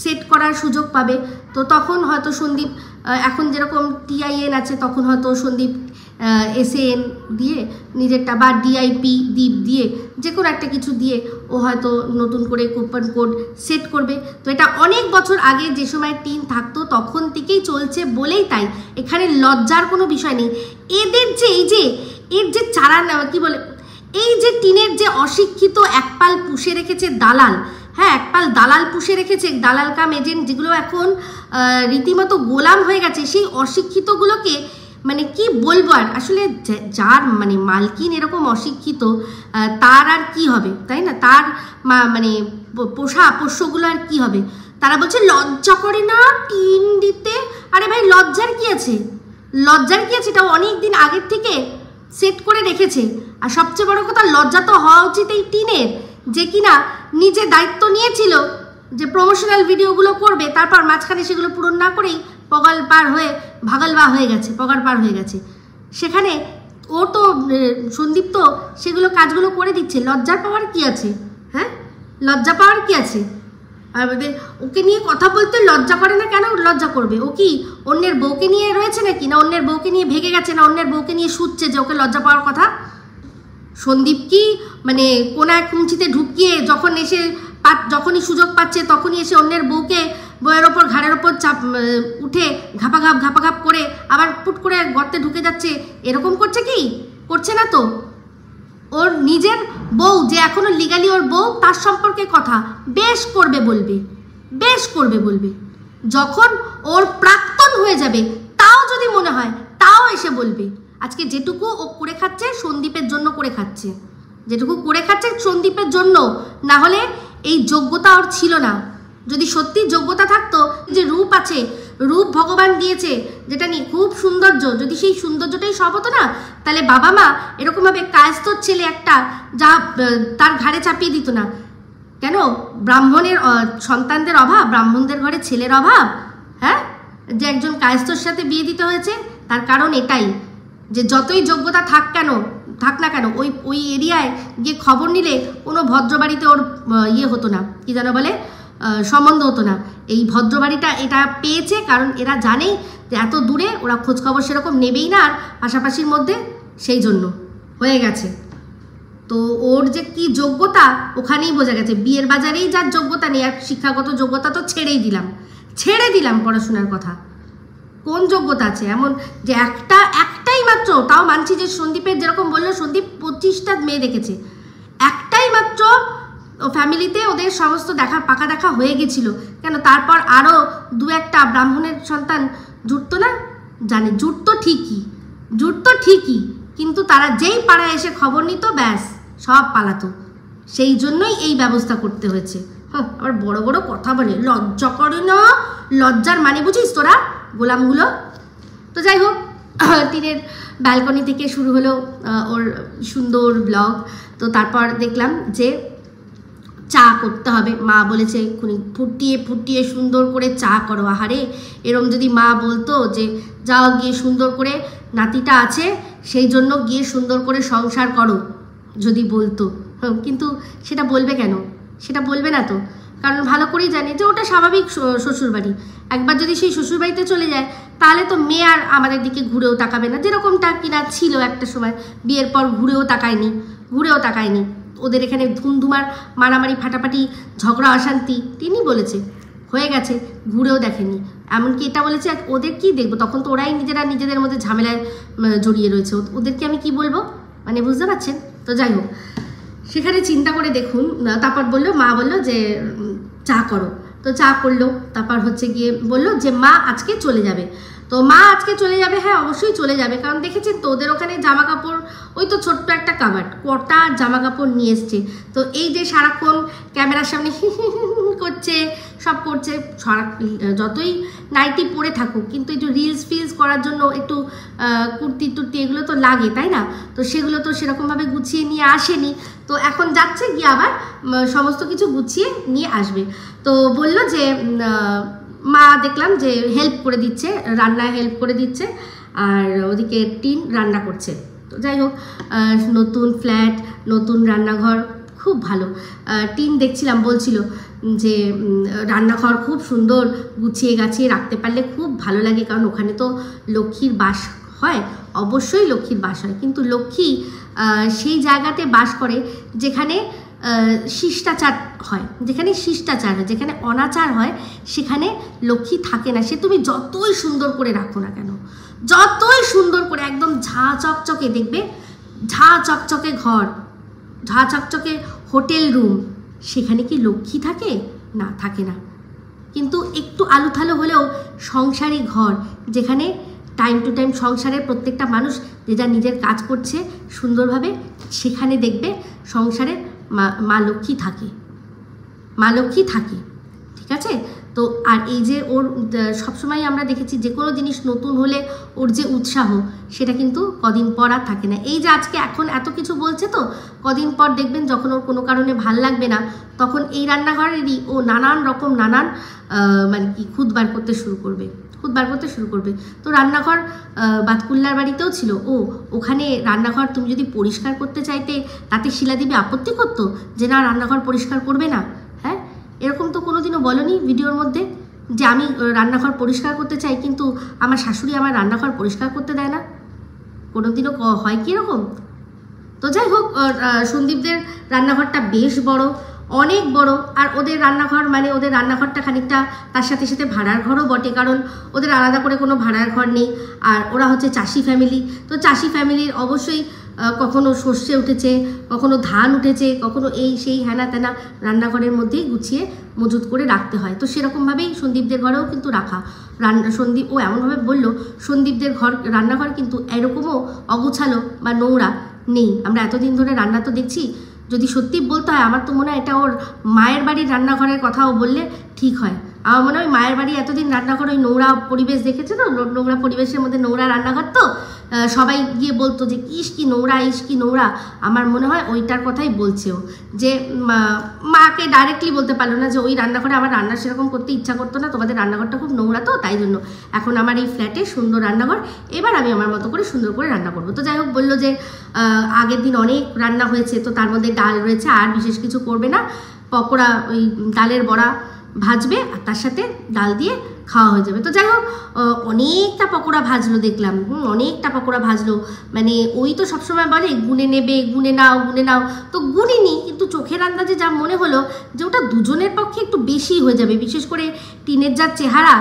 সেট করার সুযোগ পাবে। তো তখন হয়তো সন্দীপ, এখন যেরকম TIN আছে, তখন হয়তো সন্দীপ SAN দিয়ে নিজেরটা বা DIP দ্বীপ দিয়ে যে কোনো একটা কিছু দিয়ে ও হয়তো নতুন করে কুপন কোড সেট করবে। তো এটা অনেক বছর আগে যে সময় টিন থাকতো তখন থেকেই চলছে বলেই তাই এখানে লজ্জার কোনো বিষয় নেই। এদের যে এর যে চারা কি বলে, এই যে টিনের যে অশিক্ষিত একপাল পুষে রেখেছে দালাল, হ্যাঁ একপাল দালাল পুষে রেখেছে, দালাল কাম এজেন্ট, যেগুলো এখন রীতিমতো গোলাম হয়ে গেছে, সেই অশিক্ষিতগুলোকে মানে কি বলবো আর, আসলে যার মানে মালকিন এরকম অশিক্ষিত, তার আর কি হবে, তাই না, তার মানে পোষ্যগুলো আর কি হবে। তারা বলছে লজ্জা করে না টিন দিতে। আরে ভাই লজ্জার কি আছে, এটাও অনেক দিন আগের থেকে সেট করে রেখেছে। আর সবচেয়ে বড় কথা, লজ্জা তো হওয়া উচিত এই টিনের, যে কিনা নিজে দায়িত্ব নিয়েছিল যে প্রমোশনাল ভিডিওগুলো করবে, তারপর মাঝখানে সেগুলো পূরণ না করেই পগার পার হয়ে গেছে। সেখানে ও তো সন্দীপ তো সেগুলো কাজগুলো করে দিচ্ছে, লজ্জা পাওয়ার কি আছে, হ্যাঁ লজ্জা পাওয়ার কি আছে। আর ওকে নিয়ে কথা বলতে লজ্জা করে না কেন, লজ্জা করবে? ও কি অন্যের বউকে নিয়ে রয়েছে নাকি, না অন্যের বউকে নিয়ে ভেগে গেছে, না অন্যের বউকে নিয়ে শুচ্ছে যে ওকে লজ্জা পাওয়ার কথা? সন্দীপ কি মানে কোন এক খুঁচিতে ঢুকিয়ে যখনই সুযোগ পাচ্ছে তখনই এসে অন্যের বউয়ের ওপর ঘাড়ের ওপর উঠে ঘাপাঘাপ করে আবার পুট করে গর্তে ঢুকে যাচ্ছে, এরকম করছে কি? করছে না তো। ওর নিজের বউ যে এখনো লিগালি ওর বউ, তার সম্পর্কে কথা বেশ করবে বলবে। যখন ওর প্রাক্তন হয়ে যাবে, তাও যদি মনে হয় তাও এসে বলবে আজকে যেটুকু ও করে খাচ্ছে সন্দীপের জন্য করে খাচ্ছে, যেটুকু করে খাচ্ছে সন্দীপের জন্য, না হলে এই যোগ্যতা ওর ছিল না। যদি সত্যি যোগ্যতা থাকতো, যে রূপ আছে, রূপ ভগবান দিয়েছে যেটা নিয়ে খুব সৌন্দর্য, যদি সেই সৌন্দর্যটাই সব হতো না, তাহলে বাবা মা এরকমভাবে কায়স্তর ছেলে একটা যা তার ঘাড়ে চাপিয়ে দিত না। কেন ব্রাহ্মণের সন্তানদের অভাব, ব্রাহ্মণদের ঘরে ছেলের অভাব? হ্যাঁ, যে একজন কায়স্তর সাথে বিয়ে দিতে হয়েছে, তার কারণ এটাই যে যতই যোগ্যতা থাক না কেন ওই এরিয়ায় গিয়ে খবর নিলে কোনো ভদ্রবাড়িতে ওর ইয়ে হতো না, কি যেন বলে, সম্বন্ধ হতো না। এই ভদ্রবাড়িটা এটা পেয়েছে কারণ এরা জানেই যে এত দূরে ওরা খোঁজখবর সেরকম নেবেই না, আর পাশাপাশির মধ্যে সেই জন্য হয়ে গেছে। তো ওর যে কি যোগ্যতা ওখানেই বোঝা গেছে, বিয়ের বাজারেই যার যোগ্যতা নেই, আর শিক্ষাগত যোগ্যতা তো ছেড়ে দিলাম পড়াশোনার কথা, কোন যোগ্যতা আছে এমন যে একটাই মাত্র, তাও মানছি যে সন্দীপের যেরকম বললো, সন্দীপ 25টা মেয়ে দেখেছে, একটাই মাত্র ফ্যামিলিতে ওদের সমস্ত পাকা দেখা হয়ে গেছিল। কেন তারপর আরও 2-1টা ব্রাহ্মণের সন্তান জুটতো না? জানে জুটতো ঠিকই, কিন্তু তারা যেই পাড়ায় এসে খবর নিত ব্যাস সব পালাতো। সেই জন্যই এই ব্যবস্থা করতে হয়েছে। আবার বড় বড় কথা বলে, লজ্জা করে না? লজ্জার মানে বুঝিস তোরা গোলামগুলো? তো যাই হোক, টিনের ব্যালকনি থেকে শুরু হলো ওর সুন্দর ব্লগ। তো তারপর দেখলাম যে চা করতে হবে, মা বলেছে এক্ষুনি ফুটিয়ে সুন্দর করে চা করো। আহারে, এরম যদি মা বলতো যে যাও গিয়ে সুন্দর করে, নাতিটা আছে সেই জন্য গিয়ে সুন্দর করে সংসার করো, যদি বলতো, কিন্তু সেটা বলবে কেন? সেটা বলবে না তো, কারণ ভালো করেই জানে যে ওটা স্বাভাবিক শ্বশুরবাড়ি। একবার যদি সেই শ্বশুরবাড়িতে চলে যায় তাহলে তো মেয়ে আর আমাদের দিকে ঘুরেও তাকাবে না, যেরকমটা কিনা ছিল একটা সময়, বিয়ের পর ঘুরেও তাকায়নি। ওদের এখানে ধুমধুমার মারামারি ফাটাফাটি ঝগড়া অশান্তি তিনি বলেছে হয়ে গেছে, ঘুরেও দেখেনি। এমনকি এটা বলেছে ওদের কি দেখবো, তখন তো ওরাই নিজেদের মধ্যে ঝামেলায় জড়িয়ে রয়েছে, ওদেরকে আমি কি বলবো, মানে বুঝতে পারছেন? তো যাই হোক, সেখানে চিন্তা করে দেখুন। তারপর মা বললো যে চা করো, তো চা করলো। তারপর গিয়ে বললো যে মা আজকে চলে যাবে। তো মা আজকে চলে যাবে, হ্যাঁ অবশ্যই চলে যাবে, কারণ দেখেছেন তো ওদের ওখানে জামা কাপড়, ওই তো ছোট্ট একটা কাবার্ড, কটা জামা কাপড় নিয়ে এসছে। তো এই যে সারাক্ষণ ক্যামেরার সামনে করছে, সব করছে, যতই নাইটি পরে থাকুক, কিন্তু একটু রিলস করার জন্য একটু কুর্তি টুর্তি এগুলো তো লাগে, তাই না? তো সেগুলো তো সেরকমভাবে গুছিয়ে নিয়ে আসেনি। তো এখন যাচ্ছে গিয়ে আবার সমস্ত কিছু গুছিয়ে নিয়ে আসবে। তো বলল যে মা দেখলাম যে হেল্প করে দিচ্ছে, রান্নায় হেল্প করে দিচ্ছে, আর ওদিকে টিন রান্না করছে। তো যাই হোক, নতুন ফ্ল্যাট, নতুন রান্নাঘর, খুব ভালো। টিন দেখছিলাম বলছিল যে রান্নাঘর খুব সুন্দর গুছিয়ে গাছিয়ে রাখতে পারলে খুব ভালো লাগে, কারণ ওখানে তো লক্ষ্মীর বাস হয়, অবশ্যই লক্ষ্মীর বাস হয়, কিন্তু লক্ষ্মী সেই জায়গাতে বাস করে যেখানে শিষ্টাচার হয়, যেখানে অনাচার হয় সেখানে লক্ষ্মী থাকে না। সে তুমি যতই সুন্দর করে রাখো না কেন, যতই সুন্দর করে একদম ঝা চকচকে দেখবে, ঝা চকচকে ঘর, ঝা চকচকে হোটেল রুম, সেখানে কি লক্ষ্মী থাকে? না, থাকে না। কিন্তু একটু আলুথালো হলেও সংসারী ঘর, যেখানে টাইম টু টাইম সংসারের প্রত্যেকটা মানুষ যে যা নিজের কাজ করছে সুন্দরভাবে, সেখানে দেখবে সংসারে মা লক্ষ্মী থাকে, ঠিক আছে? তো আর এই যে ওর সবসময় আমরা দেখেছি যে কোনো জিনিস নতুন হলে ওর যে উৎসাহ, সেটা কিন্তু কদিন পর আর থাকে না। এই যে আজকে এখন এত কিছু বলছে, তো কদিন পর দেখবেন যখন ওর কোনো কারণে ভাল লাগবে না, তখন এই রান্নাঘরেরই ও নানান মানে কি খুদ বার করতে শুরু করবে। তো রান্নাঘর বাতকুল্লার বাড়িতেও ছিল, ওখানে রান্নাঘর তুমি যদি পরিষ্কার করতে চাইতে, তাতে শিলাদেবী আপত্তি করতো যে না, রান্নাঘর পরিষ্কার করবে না। হ্যাঁ, এরকম তো কোনোদিনও বলনি ভিডিওর মধ্যে যে আমি রান্নাঘর পরিষ্কার করতে চাই, কিন্তু আমার শাশুড়ি আমার রান্নাঘর পরিষ্কার করতে দেয় না, কোনোদিনও হয় কি এরকম? তো যাই হোক, সন্দীপদের রান্নাঘরটা বেশ বড়, অনেক বড়। আর ওদের রান্নাঘর মানে ওদের রান্নাঘরটা খানিকটা তার সাথে সাথে ভাড়ার ঘরও বটে, কারণ ওদের আলাদা করে কোনো ভাড়ার ঘর নেই। আর ওরা হচ্ছে চাষি ফ্যামিলি, তো চাষি ফ্যামিলির অবশ্যই কখনো সর্ষে উঠেছে, কখনো ধান উঠেছে, কখনো এই সেই হেনা তেনা রান্নাঘরের মধ্যেই গুছিয়ে মজুত করে রাখতে হয়। তো সেরকমভাবেই সন্দীপদের ঘরেও কিন্তু রাখা। সন্দীপ ও এমনভাবে বললো সন্দীপদের রান্নাঘর কিন্তু এরকমও অগোছালো বা নোংরা নেই। আমরা এতদিন ধরে রান্না তো দেখছি, যদি সত্যি বলতে হয় আমার তো মনে হয় এটা ওর মায়ের বাড়ির রান্নাঘরের কথাও বললে ঠিক হয়। আমার মনে হয় মায়ের বাড়ি এতদিন রান্নাঘর ওই নোংরা পরিবেশ দেখেছে তো, নোংরা পরিবেশের মধ্যে নোংরা রান্নাঘর তো সবাই গিয়ে বলতো যে ইস কি নোংরা, ইস কি নোংরা। আমার মনে হয় ওইটার কথাই বলছে ও, যে মাকে ডাইরেক্টলি বলতে পারলো না যে ওই রান্নাঘরে আমার রান্না সেরকম করতে ইচ্ছা করতো না, তোমাদের রান্নাঘরটা খুব নোংরা তো তাই জন্য এখন আমার এই ফ্ল্যাটে সুন্দর রান্নাঘর, এবার আমি আমার মতো করে সুন্দর করে রান্না করবো। তো যাই হোক বললো যে আগের দিন অনেক রান্না হয়েছে, তো তার মধ্যে ডাল রয়েছে, আর বিশেষ কিছু করবে না, পকোড়া ওই ডালের বড়া ভাজবে আর তার সাথে ডাল দিয়ে খাওয়া হয়ে যাবে। তো যাই হোক অনেকটা পকোড়া ভাজলো দেখলাম, অনেকটা পকোড়া ভাজলো। মানে ওই তো সবসময় বলে গুনে নেবে, গুনে নাও, গুনে নাও, তো গুনিনি, কিন্তু চোখের আন্দাজে যা মনে হলো যে ওটা দুজনের পক্ষে একটু বেশি হয়ে যাবে, বিশেষ করে টিনের যার চেহারা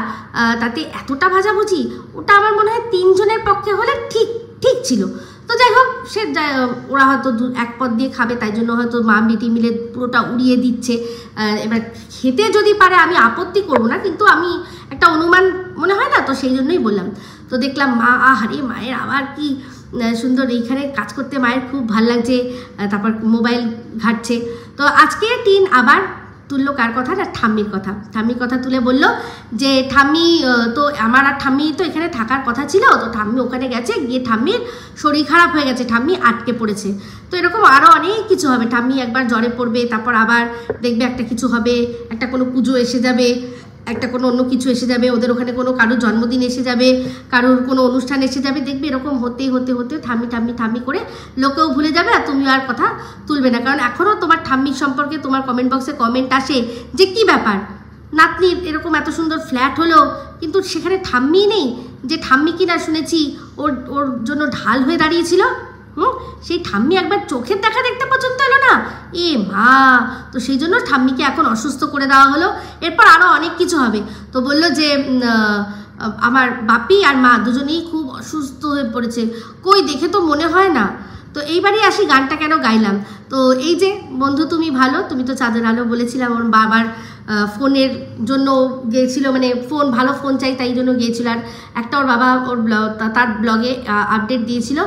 তাতে এতটা ভাজাভুজি, ওটা আমার মনে হয় 3 জনের পক্ষে হলে ঠিক ছিল। তো যাই হোক সে ওরা হয়তো এক পদ দিয়ে খাবে, তাই জন্য হয়তো মা বেটি মিলে পুরোটা উড়িয়ে দিচ্ছে। এবার খেতে যদি পারে আমি আপত্তি করবো না, কিন্তু আমি একটা অনুমান মনে হয় না, তো সেই জন্যই বললাম। তো দেখলাম মা আহারে মায়ের আবার কি সুন্দর এইখানে কাজ করতে মায়ের খুব ভাল লাগছে, তারপর মোবাইল ঘাটছে। তো আজকে টিন আবার তুললো কার কথা না, ঠাম্মির কথা তুলে বলল যে ঠাম্মি তো আমার আর ঠাম্মি তো এখানে থাকার কথা ছিল, তো ঠাম্মি ওখানে গেছে, গিয়ে ঠাম্মির শরীর খারাপ হয়ে গেছে, ঠাম্মি আটকে পড়েছে। তো এরকম আরও অনেক কিছু হবে, ঠাম্মি একবার জ্বরে পড়বে, তারপর আবার দেখবে একটা কিছু হবে, একটা কোনো পুজো এসে যাবে, একটা কোনো অন্য কিছু এসে যাবে, ওদের ওখানে কোনো কারোর জন্মদিন এসে যাবে, কারোর কোনো অনুষ্ঠান এসে যাবে, দেখবে এরকম হতে ঠাম্মি করে লোকেও ভুলে যাবে, আর তুমিও আর কথা তুলবে না। কারণ এখনও তোমার ঠাম্মির সম্পর্কে তোমার কমেন্ট বক্সে কমেন্ট আসে যে কি ব্যাপার নাতনির এরকম এত সুন্দর ফ্ল্যাট হলো, কিন্তু সেখানে ঠাম্মি নেই, যে ঠাম্মি কিনা শুনেছি ওর জন্য ঢাল হয়ে দাঁড়িয়েছিল। সেই ঠাম্মি একবার চোখের দেখা দেখতে পর্যন্ত এলো না, এ মা। তো সেই জন্য ঠাম্মিকে এখন অসুস্থ করে দেওয়া হলো, এরপর আরও অনেক কিছু হবে। তো বললো যে আমার বাপি আর মা দুজনেই খুব অসুস্থ হয়ে পড়েছে, কই দেখে তো মনে হয় না। তো এইবারই আসি গানটা কেন গাইলাম, তো এই যে বন্ধু তুমি ভালো, তুমি তো চাঁদের আলো বলেছিলাম, ওর বাবার ফোনের জন্য গিয়েছিল, মানে ভালো ফোন চাই তাই জন্য গিয়েছিল। আর একটা ওর বাবা তার ব্লগে আপডেট দিয়েছিল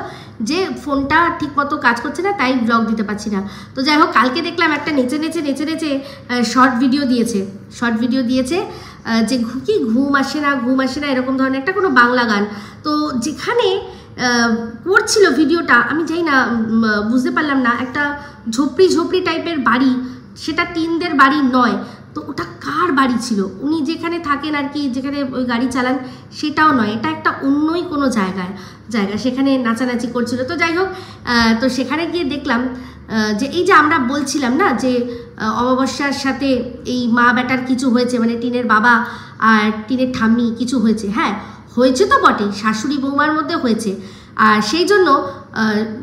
যে ফোনটা ঠিকমতো কাজ করছে না, তাই ব্লগ দিতে পারছি না। তো যাই হোক কালকে দেখলাম একটা নেচে নেচে শর্ট ভিডিও দিয়েছে যে কি ঘুম আসে না এরকম ধরনের একটা কোনো বাংলা গান। তো যেখানে করছিল ভিডিওটা আমি জানি না, বুঝতে পারলাম না, একটা ঝোপড়ি টাইপের বাড়ি, সেটা টিনদের বাড়ি নয়, তো ওটা কার বাড়ি ছিল, উনি যেখানে থাকেন আর কি, যেখানে ওই গাড়ি চালান সেটাও নয়, এটা একটা অন্যই কোনো জায়গা, সেখানে নাচানাচি করছিল। তো যাই হোক তো সেখানে গিয়ে দেখলাম যে এই যে আমরা বলছিলাম না যে অমাবস্যার সাথে এই মা বেটার কিছু হয়েছে, মানে টিনের বাবা আর টিনের ঠাম্মি কিছু হয়েছে, হ্যাঁ হয়েছে তো বটেই, শাশুড়ি বৌমার মধ্যে হয়েছে। আর সেই জন্য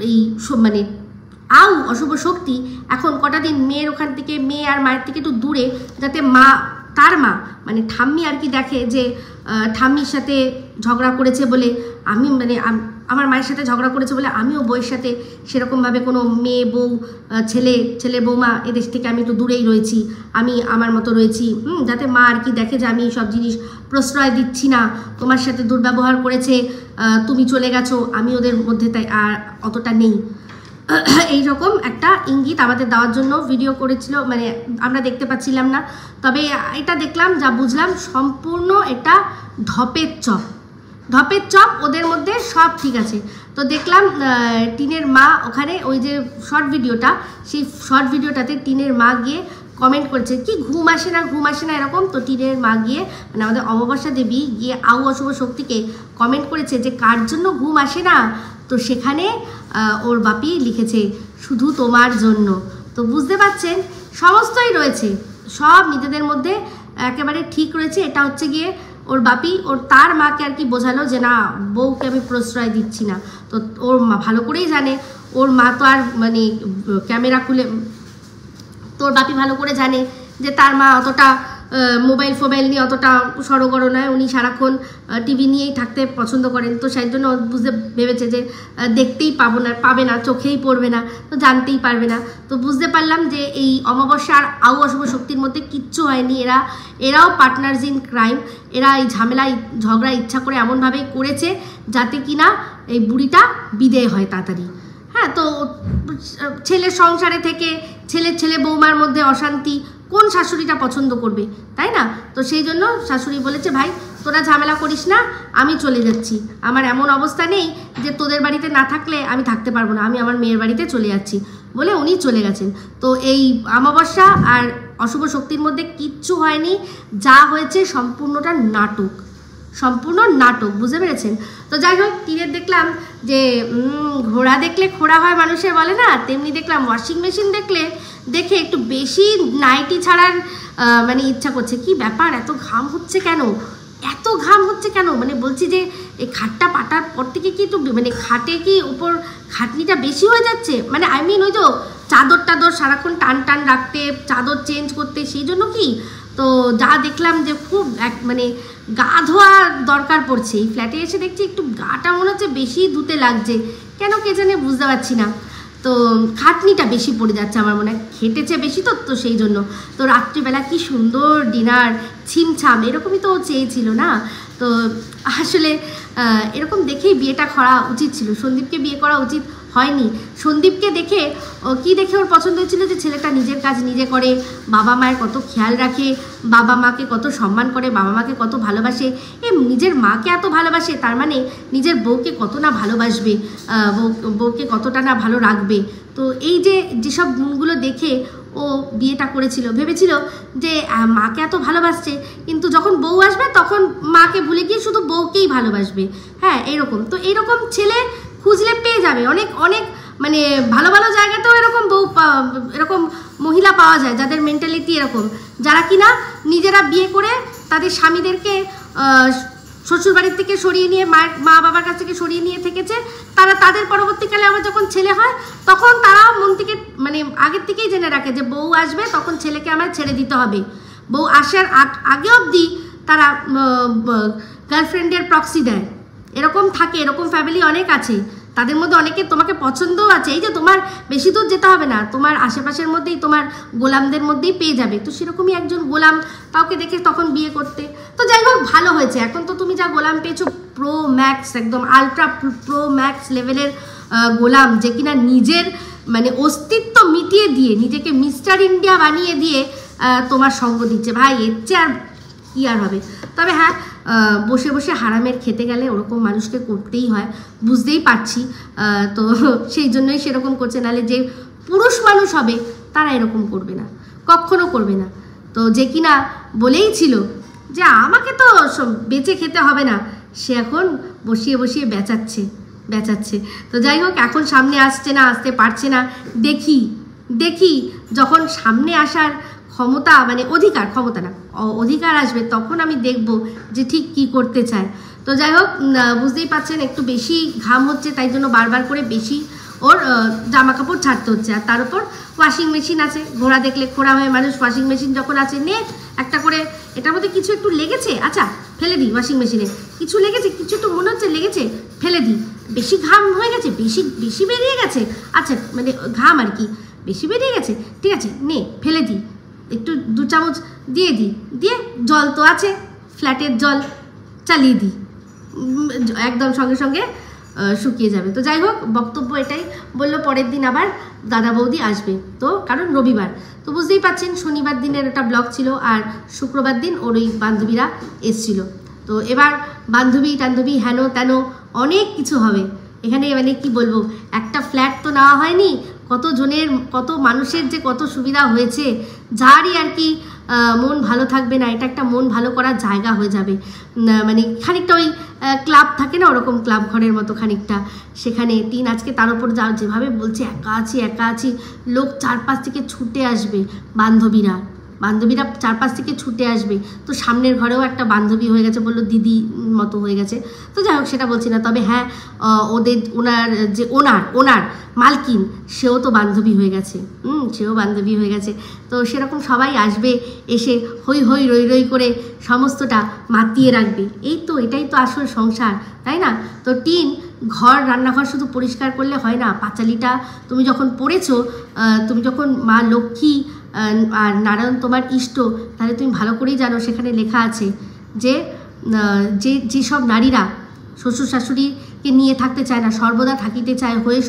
এই মানে অশুভ শক্তি এখন কটা দিন মেয়ের ওখান থেকে, মেয়ে আর মায়ের থেকে একটু দূরে, যাতে তার মা মানে ঠাম্মি আর কি দেখে যে ঠাম্মির সাথে ঝগড়া করেছে বলে আমি, মানে আমার মায়ের সাথে ঝগড়া করেছে বলে আমিও বউয়ের সাথে সেরকমভাবে কোনো মেয়ে বউ ছেলে বৌমা এদের থেকে আমি একটু দূরেই রয়েছি, আমি আমার মতো রয়েছি, যাতে মা আর কি দেখে যে আমি সব জিনিস প্রশ্রয় দিচ্ছি না, তোমার সাথে দুর্ব্যবহার করেছে, তুমি চলে গেছো, আমি ওদের মধ্যে তাই আর অতটা নেই, এইরকম একটা ইঙ্গিত আমাদের দেওয়ার জন্য ভিডিও করেছিল। মানে আমরা দেখতে পাচ্ছিলাম না, তবে এটা দেখলাম, যা বুঝলাম সম্পূর্ণ এটা ঢপের চপ, ওদের মধ্যে সব ঠিক আছে। তো দেখলাম টিনের মা ওখানে ওই যে শর্ট ভিডিওটা, সেই শর্ট ভিডিওটাতে টিনের মা গিয়ে কমেন্ট করেছে কি ঘুম আসে না এরকম। তো টিনের মা গিয়ে মানে আমাদের অমাবস্যা দেবী গিয়ে অশুভ শক্তিকে কমেন্ট করেছে যে কার জন্য ঘুম আসে না, তো সেখানে ওর বাপি লিখেছে শুধু তোমার জন্য। তো বুঝতে পারছেন সমস্তই রয়েছে, সব নিজেদের মধ্যে একেবারে ঠিক রয়েছে। এটা হচ্ছে গিয়ে ওর বাপি তার মাকে আর কি বোঝালো যে না বউকে আমি প্রশ্রয় দিচ্ছি না। তো ওর মা ভালো করেই জানে, ওর মা তো আর মানে ক্যামেরা খুলে, তোর বাপি ভালো করে জানে যে তার মা অতটা মোবাইল ফোবাইল নিয়ে অতটা সড়গড় নয়, উনি সারাক্ষণ টিভি নিয়েই থাকতে পছন্দ করেন। তো সেই জন্য ভেবেছে যে দেখতেই পাবে না, চোখেই পড়বে না, তো জানতেই পারবে না। তো বুঝতে পারলাম যে এই অমাবস্যা আর আউ অশুভ শক্তির মধ্যে কিচ্ছু হয়নি, এরাও পার্টনার্স ইন ক্রাইম। এরা এই ঝগড়া ইচ্ছা করে এমনভাবেই করেছে যাতে কিনা এই বুড়িটা বিদেয় হয় তাড়াতাড়ি। হ্যাঁ, তো ছেলের সংসারে থেকে ছেলে বৌমার মধ্যে অশান্তি, কোন শাশুড়িটা পছন্দ করবে, তাই না? তো সেই জন্য শাশুড়ি বলেছে, ভাই তোরা ঝামেলা করিস না, আমি চলে যাচ্ছি, আমার এমন অবস্থা নেই যে তোদের বাড়িতে না থাকলে আমি থাকতে পারবো না, আমি আমার মেয়ের বাড়িতে চলে যাচ্ছি বলে উনি চলে গেছেন। তো এই অমাবস্যা আর অশুভ শক্তির মধ্যে কিচ্ছু হয়নি, যা হয়েছে সম্পূর্ণটা নাটক, সম্পূর্ণ নাটক, বুঝতে পেরেছেন? তো যাই হোক, তীরের দেখলাম যে ঘোড়া দেখলে খোড়া হয় মানুষের বলে না, তেমনি দেখলাম ওয়াশিং মেশিন দেখে একটু বেশি নাইটি ছাড়ার মানে ইচ্ছা করছে। কি ব্যাপার, এত ঘাম হচ্ছে কেন? মানে বলছি যে এই খাটটা পাটার পর থেকে কি একটু মানে খাটে কি উপর খাটনিটা বেশি হয়ে যাচ্ছে, মানে আই মিন ওই তো চাদর সারাক্ষণ টান রাখতে, চাদর চেঞ্জ করতে, সেই জন্য কি? তো যা দেখলাম যে খুব মানে গা ধোয়া দরকার পড়ছে। এই ফ্ল্যাটে এসে দেখছি একটু গাটা মনে হচ্ছে বেশি ধুতে লাগছে, কেন কে জানে, বুঝতে পারছি না। তো খাটনিটা বেশি পড়ে যাচ্ছে, আমার মনে হয় খেটেছে বেশি, তো সেই জন্য। তো রাত্রিবেলা কি সুন্দর ডিনার, ছিমছাম, এরকমই তো চেয়েছিল না? তো আসলে এরকম দেখেই বিয়েটা করা উচিত ছিল, সন্দীপকে বিয়ে করা উচিত হয়নি। সন্দীপকে দেখে ওর পছন্দ হয়েছিল যে ছেলেটা নিজের কাজ নিজে করে, বাবা মায়ের কত খেয়াল রাখে, বাবা মাকে কত সম্মান করে, বাবা মাকে কত ভালোবাসে। নিজের মাকে এত ভালোবাসে, তার মানে নিজের বউকে কত না ভালোবাসবে, বউকে কতটা না ভালো রাখবে। তো এই যেসব গুণগুলো দেখে ও বিয়েটা করেছিল, ভেবেছিল যে মাকে এত ভালোবাসছে, কিন্তু যখন বউ আসবে তখন মাকে ভুলে গিয়ে শুধু বউকেই ভালোবাসবে। হ্যাঁ, এইরকম। তো এইরকম ছেলে খুঁজলে পেয়ে যাবে, অনেক মানে ভালো জায়গাতেও এরকম মহিলা পাওয়া যায় যাদের মেন্টালিটি এরকম, যারা কিনা নিজেরা বিয়ে করে তাদের স্বামীদেরকে শ্বশুরবাড়ির থেকে সরিয়ে নিয়ে, মা বাবার কাছ থেকে সরিয়ে নিয়ে থেকেছে, তাদের পরবর্তীকালে আবার যখন ছেলে হয় তখন তারা মন থেকে মানে আগের থেকেই জেনে রাখে যে বউ আসবে, তখন ছেলেকে আমার ছেড়ে দিতে হবে। বউ আসার আগে অবধি তারা গার্লফ্রেন্ডের প্রক্সি দেয়, এরকম থাকে, এরকম ফ্যামিলি অনেক আছে। তাদের মধ্যে অনেকে তোমাকে পছন্দও আছে, এই যে তোমার বেশি দূর যেতে হবে না, তোমার আশেপাশের মধ্যেই তোমার গোলামদের মধ্যেই পেয়ে যাবে। তো সেরকমই একজন গোলাম কাউকে দেখে তখন বিয়ে করতে। তো যাই হোক, ভালো হয়েছে। এখন তো তুমি যা গোলাম পেয়েছো, প্রো ম্যাক্স, একদম আলট্রা প্রো ম্যাক্স লেভেলের গোলাম, যে কিনা নিজের মানে অস্তিত্ব মিটিয়ে দিয়ে, নিজেকে মিস্টার ইন্ডিয়া বানিয়ে দিয়ে তোমার সঙ্গ দিচ্ছে। ভাই, এর চেয়ে আর কি আর হবে? তবে হ্যাঁ, বসে বসে হারামের খেতে গেলে ওরকম মানুষকে করতেই হয়, বুঝতেই পারছি। তো সেই জন্যই সেরকম করছে, নাহলে যে পুরুষ মানুষ হবে তারা এরকম করবে না, কখনো করবে না। তো যে কিনা বলেই ছিল যে আমাকে তো বেঁচে খেতে হবে না, সে এখন বসিয়ে বেচাচ্ছে। তো যাই হোক, এখন সামনে আসতে পারছে না। দেখি যখন সামনে আসার ক্ষমতা, মানে অধিকার আসবে, তখন আমি দেখব যে ঠিক কি করতে চায়। তো যাই হোক, বুঝতেই পারছেন একটু বেশি ঘাম হচ্ছে, তাই জন্য বারবার করে বেশি ওর জামা কাপড় ছাড়তে হচ্ছে। আর তার উপর ওয়াশিং মেশিন আছে, ঘোড়া দেখলে খোড়া হয় মানুষ। ওয়াশিং মেশিন যখন আছে, নে একটা করে, এটার মধ্যে কিছু একটু লেগেছে, আচ্ছা ফেলে দিই। ওয়াশিং মেশিনে কিছু লেগেছে, কিছু একটু মনে হচ্ছে লেগেছে, ফেলে দিই। বেশি ঘাম হয়ে গেছে, বেশি বেরিয়ে গেছে, আচ্ছা মানে ঘাম আর কি বেশি বেরিয়ে গেছে, ঠিক আছে নে ফেলে দিই, একটু 2 চামচ দিয়ে জল তো আছে, ফ্ল্যাটের জল চালিয়ে দিই, একদম সঙ্গে সঙ্গে শুকিয়ে যাবে। তো যাই হোক, বক্তব্য এটাই। বললো পরের দিন আবার দাদা বৌদি আসবে, তো কারণ রবিবার। তো বুঝতেই পারছেন, শনিবার দিনের একটা ব্লগ ছিল, আর শুক্রবার দিন ওর ওই বান্ধবীরা এসছিল। তো এবার বান্ধবী হেন তেন অনেক কিছু হবে এখানে। মানে কি বলবো, একটা ফ্ল্যাট তো নেওয়া হয়নি, কত মানুষের যে কত সুবিধা হয়েছে, যারই আর কি মন ভালো থাকবে না, এটা একটা মন ভালো করার জায়গা হয়ে যাবে। মানে খানিকটা ওই ক্লাব থাকে না, ওরকম ক্লাব ঘরের মতো খানিকটা। সেখানে টিন আজকে তার উপর যেভাবে বলছে একা আছি, লোক চারপাশ থেকে ছুটে আসবে, বান্ধবীরা চারপাশ থেকে ছুটে আসবে। তো সামনের ঘরেও একটা বান্ধবী হয়ে গেছে, বললো দিদি মতো হয়ে গেছে। তো যাই হোক, সেটা বলছি না। তবে হ্যাঁ, ওনার যে ওনার মালকিন, সেও তো বান্ধবী হয়ে গেছে। সেও বান্ধবী হয়ে গেছে। তো সেরকম সবাই আসবে, এসে হই হই রই রই করে সমস্তটা মাতিয়ে রাখবে। এই তো, এটাই তো আসল সংসার, তাই না? তো টিন, রান্নাঘর শুধু পরিষ্কার করলে হয় না। পাঁচালিটা তুমি যখন পড়েছো, তুমি যখন মা লক্ষ্মী আর নারায়ণ তোমার ইষ্ট, তাহলে তুমি ভালো করেই জানো সেখানে লেখা আছে যে যেসব নারীরা শ্বশুর শাশুড়িকে নিয়ে থাকতে চায় না, সর্বদা থাকিতে চায় হয়ে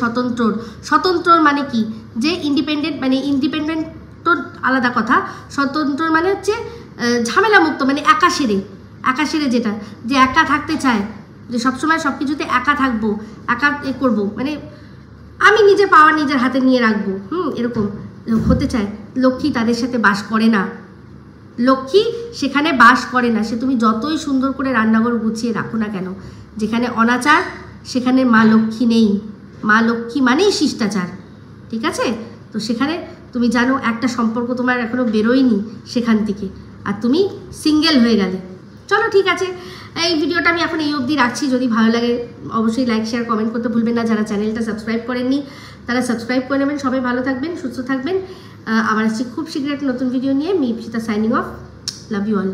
স্বতন্ত্র মানে কি, যে ইন্ডিপেন্ডেন্ট, মানে ইন্ডিপেন্ডেন্ট তো আলাদা কথা, স্বতন্ত্র মানে হচ্ছে ঝামেলা মুক্ত, মানে একা সেরে যেটা, যে একা থাকতে চায়, যে সবসময় সব কিছুতে একা থাকবো, একা করবো, মানে আমি নিজের পাওয়ার নিজের হাতে নিয়ে রাখবো, এরকম হতে চায়। লক্ষ্মী তাদের সাথে বাস করে না, লক্ষ্মী সেখানে বাস করে না। সে তুমি যতই সুন্দর করে রান্নাঘর গুছিয়ে রাখো না কেন, যেখানে অনাচার সেখানে মা লক্ষ্মী নেই। মা লক্ষ্মী মানেই শিষ্টাচার, ঠিক আছে? তো সেখানে তুমি জানো একটা সম্পর্ক তোমার এখনো বেরোয়নি সেখান থেকে, আর তুমি সিঙ্গেল হয়ে গেলে। চলো ঠিক আছে, এই ভিডিওটা আমি এখন এই অবধি রাখছি। যদি ভালো লাগে অবশ্যই লাইক শেয়ার কমেন্ট করতে ভুলবেন না। যারা চ্যানেলটা সাবস্ক্রাইব করেননি তারা সাবস্ক্রাইব করে নেবেন। সবাই ভালো থাকবেন, সুস্থ থাকবেন। আবার আসছি খুব শীঘ্র একটা নতুন ভিডিও নিয়ে। Me Ipsita signing off. Love you all.